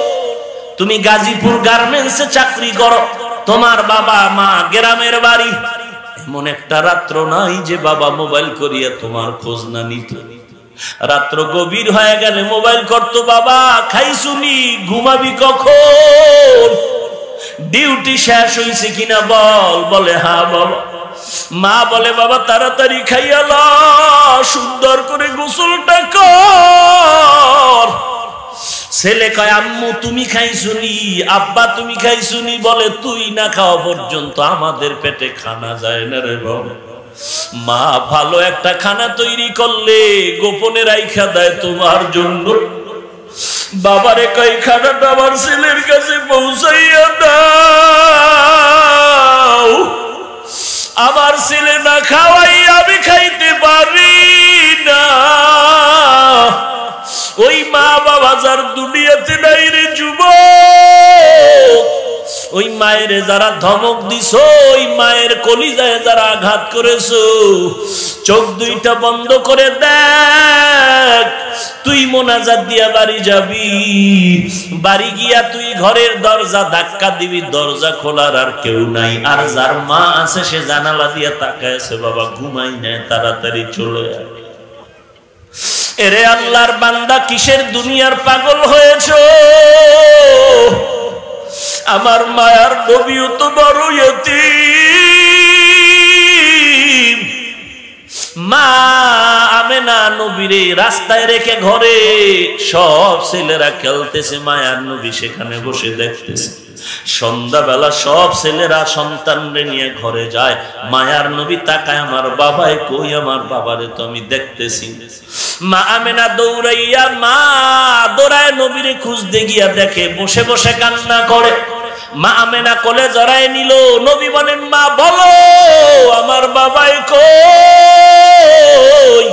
তুমি গাজীপুর গার্মেন্টসে চাকরি করো, তোমার বাবা মা গ্রামের বাড়ি, এমন একটা রাত্র নাই যে বাবা মোবাইল করিয়া তোমার খোঁজ না নিত। রাত্র গভীর হয়ে গেলে মোবাইল করতো, বাবা খাইছুনি, ঘুমাবি কখন? ডিউটি শেষ হইছে কিনা বল। বলে হ্যাঁ বাবা। মা বলে বাবা তাড়াতাড়ি খাইয়া ল, সুন্দর করে গোসলটা কর। ছেলে কয় আম্মু তুমি খাইছুনি, আব্বা তুমি খাইছুনি? বলে তুই না খাওয়া পর্যন্ত আমাদের পেটে খানা যায় না রে বাবা। মা ভালো একটা খানা তৈরি করলে গোপনে রাইখা দেয় তোমার জন্য। বাবারে কয় খানাটা আমার ছেলের কাছে পৌঁছাইয়া দাও, আমার ছেলে না খাওয়াই আমি খাইতে পারি না। ওই মা বাবা যার দুনিয়াতে নাই রে যুবক, ওই মায়ের যারা ধমক দিছো, ওই মায়ের কলিজায় যারা আঘাত করেছো, চোখ দুইটা বন্ধ করে দেখ। তুই মোনাজাত দিয়া বাড়ি যাবি, বাড়ি গিয়া তুই ঘরের দরজা ধাক্কা দিবি, দরজা খোলার আর কেউ নাই। আর যার মা আছে সে জানালা দিয়া তাকায় আছে, বাবা ঘুমাই নাই, তাড়াতাড়ি চলে আয়। এরে আল্লাহর বান্দা, কিসের দুনিয়ার পাগল হয়েছো? আমার মায়ার নবীও তো বড় ইয়তীম। মা আমেনা নবীরে রাস্তায় রেখে ঘরে সব ছেলেরা খেলতেছে, মায়ার নবী সেখানে বসে দেখতেছে। সন্ধ্যাবেলা সব ছেলেরা সন্তানরে নিয়ে ঘরে যায়, মায়ার নবী তাকায় আমার বাবাই কই, আমার বাবারে তো আমি দেখতেছি। মা আমেনা দৌড়ায় নবীরে খুঁজতে গিয়া দেখে বসে বসে কান্না করে। মা আমেনা কোলে জড়ায় নিল। নবী বলেন মা বলো আমার বাবাই কই?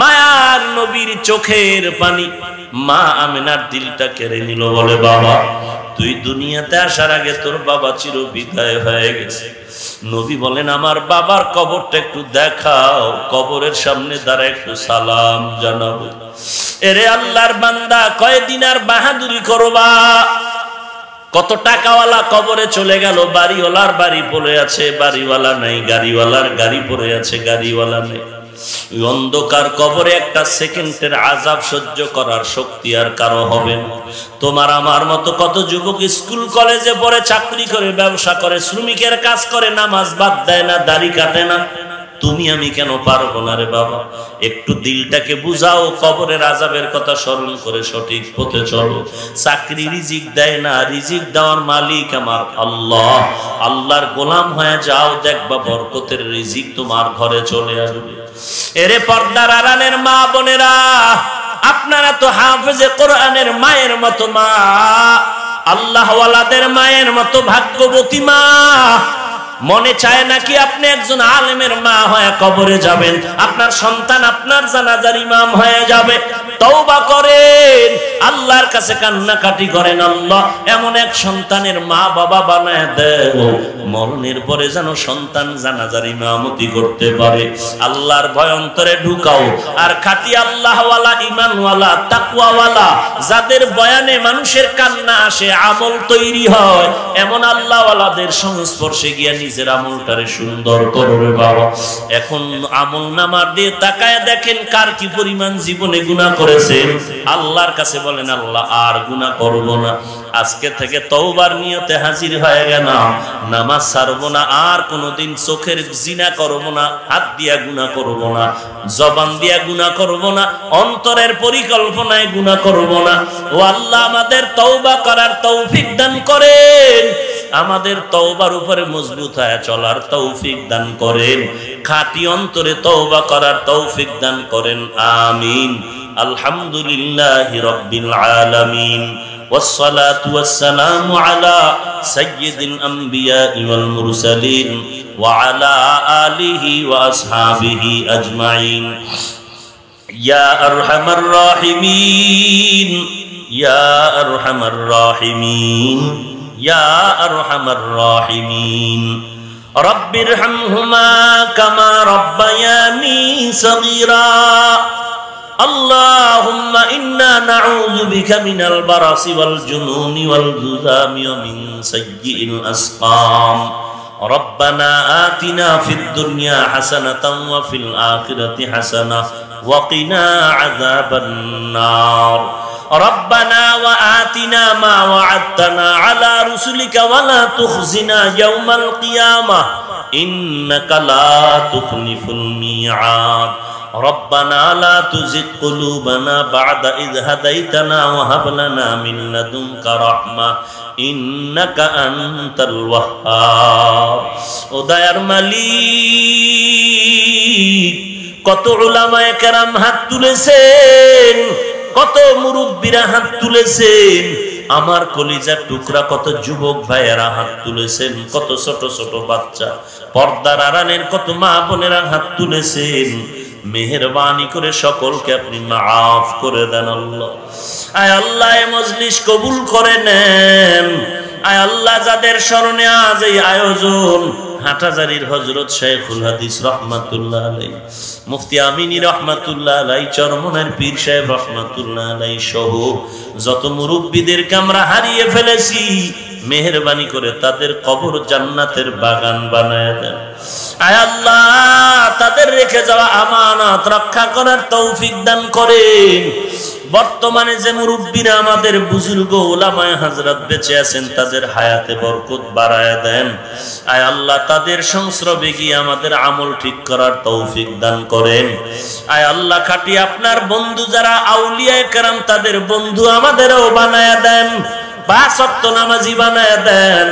মায়ার নবীর চোখের পানি মা আমেনার দিলটা কেড়ে নিল। বলে বাবা তুই দুনিয়াতে আসার আগে তোর বাবা চির বিদায় হয়ে গেছে। নবী বলেন আমার বাবার কবরটা একটু দেখাও, কবরের সামনে দাঁড়ায় একটু সালাম জানাবো। এরে আল্লাহর বান্দা, কয়দিন আর বাহাদুরি করবা? কত টাকাওয়ালা কবরে চলে গেল, বাড়িওয়ালার বাড়ি পড়ে আছে, বাড়িওয়ালা নাই, গাড়িওয়ালার গাড়ি পড়ে আছে, গাড়িওয়ালা নেই। অন্ধকার কবরে একটা সেকেন্ডের আযাব সহ্য করার শক্তি আর কারো হবে না। তোমার আমার মতো কত যুবক স্কুল কলেজে পড়ে, চাকরি করে, ব্যবসা করে, শ্রমিকের কাজ করে, নামাজ বাদ দেয় না, দাড়ি কাটে না। তুমি আমি কেন পারবো না রে বাবা? একটু দিলটাকে বুঝাও, কবরের আযাবের কথা স্মরণ করে সঠিক পথে চলো। চাকরি রিজিক দেয় না, রিজিক দেওয়ার মালিক আমার আল্লাহ। আল্লাহর গোলাম হয়ে যাও, দেখবা বরকতের রিজিক তোমার ঘরে চলে আসবে। এরে পর্দার আড়ালের মা বোনেরা, আপনারা তো হাফেজে কোরআনের মায়ের মতো মা, আল্লাহ ওয়ালাদের মায়ের মতো ভাগ্যবতী মা। মনে চায় নাকি আপনি একজন আলেমের মা হয়ে কবরে যাবেন, আপনার সন্তান আপনার জানাজার ইমাম হয়ে যাবে? তওবা করেন, আল্লাহর কাছে কান্নাকাটি করেন, আল্লাহ এমন এক সন্তানের মা বাবা বানায় দেও, মরণের পরে যেন সন্তান জানাজার ইমামতি করতে পারে। আল্লাহর ভয় অন্তরে ঢুকাও। আর খাঁটি আল্লাহওয়ালা, ঈমানওয়ালা, তাকওয়াওয়ালা, যাদের বয়ানে মানুষের কান্না আসে, আমল তৈরি হয়, এমন আল্লাহওয়ালাদের সংস্পর্শে গিয়ে নিজের আমলটারে সুন্দর করবে বাবা। এখন আমল নামার দিয়ে তাকায় দেখেন কার কি পরিমাণ জীবনে গুনাহ করেছেন। আল্লাহর কাছে বলেন আল্লাহ আর গুনাহ করব না, আজকে থেকে তওবার নিয়তে হাজির হয়ে গেলাম, নামাজ ছাড়বো না, আর কোনোদিন চোখের জিনা করব না, হাত দিয়া গুনাহ করব না, জবান দিয়া গুনাহ করব না, অন্তরের পরিকল্পনায় গুনাহ করব না। ও আল্লাহ আমাদের তওবা করার তৌফিক দান করেন, আমাদের তওবার উপরে মজবুত হয়ে চলার তৌফিক দান করেন, খাঁটি অন্তরে তওবা করার তৌফিক দান করেন। আমিন। আলহামদুলিল্লাহি রাব্বিল আলামিন, والصلاة والسلام على سيد الأنبياء والمرسلين وعلى آله وأصحابه أجمعين. يا أرحم الراحمين، يا أرحم الراحمين، يا أرحم الراحمين. رب ارحمهما كما ربياني صغيرا. اللهم إنا نعوذ بك من البرص والجنون والجذام ومن سيء الأسقام. ربنا آتنا في الدنيا حسنة وفي الآخرة حسنة وقنا عذاب النار. রব্বানা ওয়া আতিনা মা ওয়া'আদতানা আলা রুসুলিকা ওয়া লা তুখজিনা ইয়াওমাল কিয়ামাহ ইন্নাকা লা তুখলিফুল মিআদ রব্বানা লা তুযিগ কুলুবানা বা'দা ইয হাদাইতানা ওয়া হাব লানা মিন লাদুনকা রাহমা ইন্নাকা আনতাল ওয়াহ্হাব। ও দয়ার মালিক, কত উলামায়ে কেরাম হাত তুলেছেন, কত মুরব্বীরা হাত তুলেছেন, আমার কলিজার টুকরা কত যুবক ভাইয়েরা হাত তুলেছেন, কত ছোট ছোট বাচ্চা, পর্দার আড়ালের কত মা বোনেরা হাত তুলেছেন। মেহেরবানি করে সকলকে আপনি মাফ করে দেন আল্লাহ। আয় আল্লাহ, এই মজলিস কবুল করে নেন। আয় আল্লাহ, যাদের স্মরণে আজ এই আয়োজন, হাটাজারির হযরত শাইখুল হাদিস রাহমাতুল্লাহ আলাইহি, মুফতি আমিনী রাহমাতুল্লাহ আলাইহি, চরমনের পীর সাহেব রাহমাতুল্লাহ আলাইহি সহ যত মুরব্বিদেরকে আমরা হারিয়ে ফেলেছি, মেহেরবানি করে তাদের কবর জান্নাতের বাগান বানায় দেন। আয় আল্লাহ, তাদের রেখে যাওয়া আমানত রক্ষা করার তৌফিক দান করেন। বর্তমানে যে মুরব্বীরা আমাদের বুজুর্গ উলামায়ে হযরত বেঁচে আছেন, তাদের হায়াতে বরকত বাড়ায় দেন। আয় আল্লাহ, তাদের সংস্রবে গিয়ে আমাদের আমল ঠিক করার তৌফিক দান করেন। আয় আল্লাহ, খাঁটি আপনার বন্ধু যারা আউলিয়ায়ে কেরাম, তাদের বন্ধু আমাদেরও বানায় দেন, 5 ওয়াক্ত নামাজি বানায় দেন।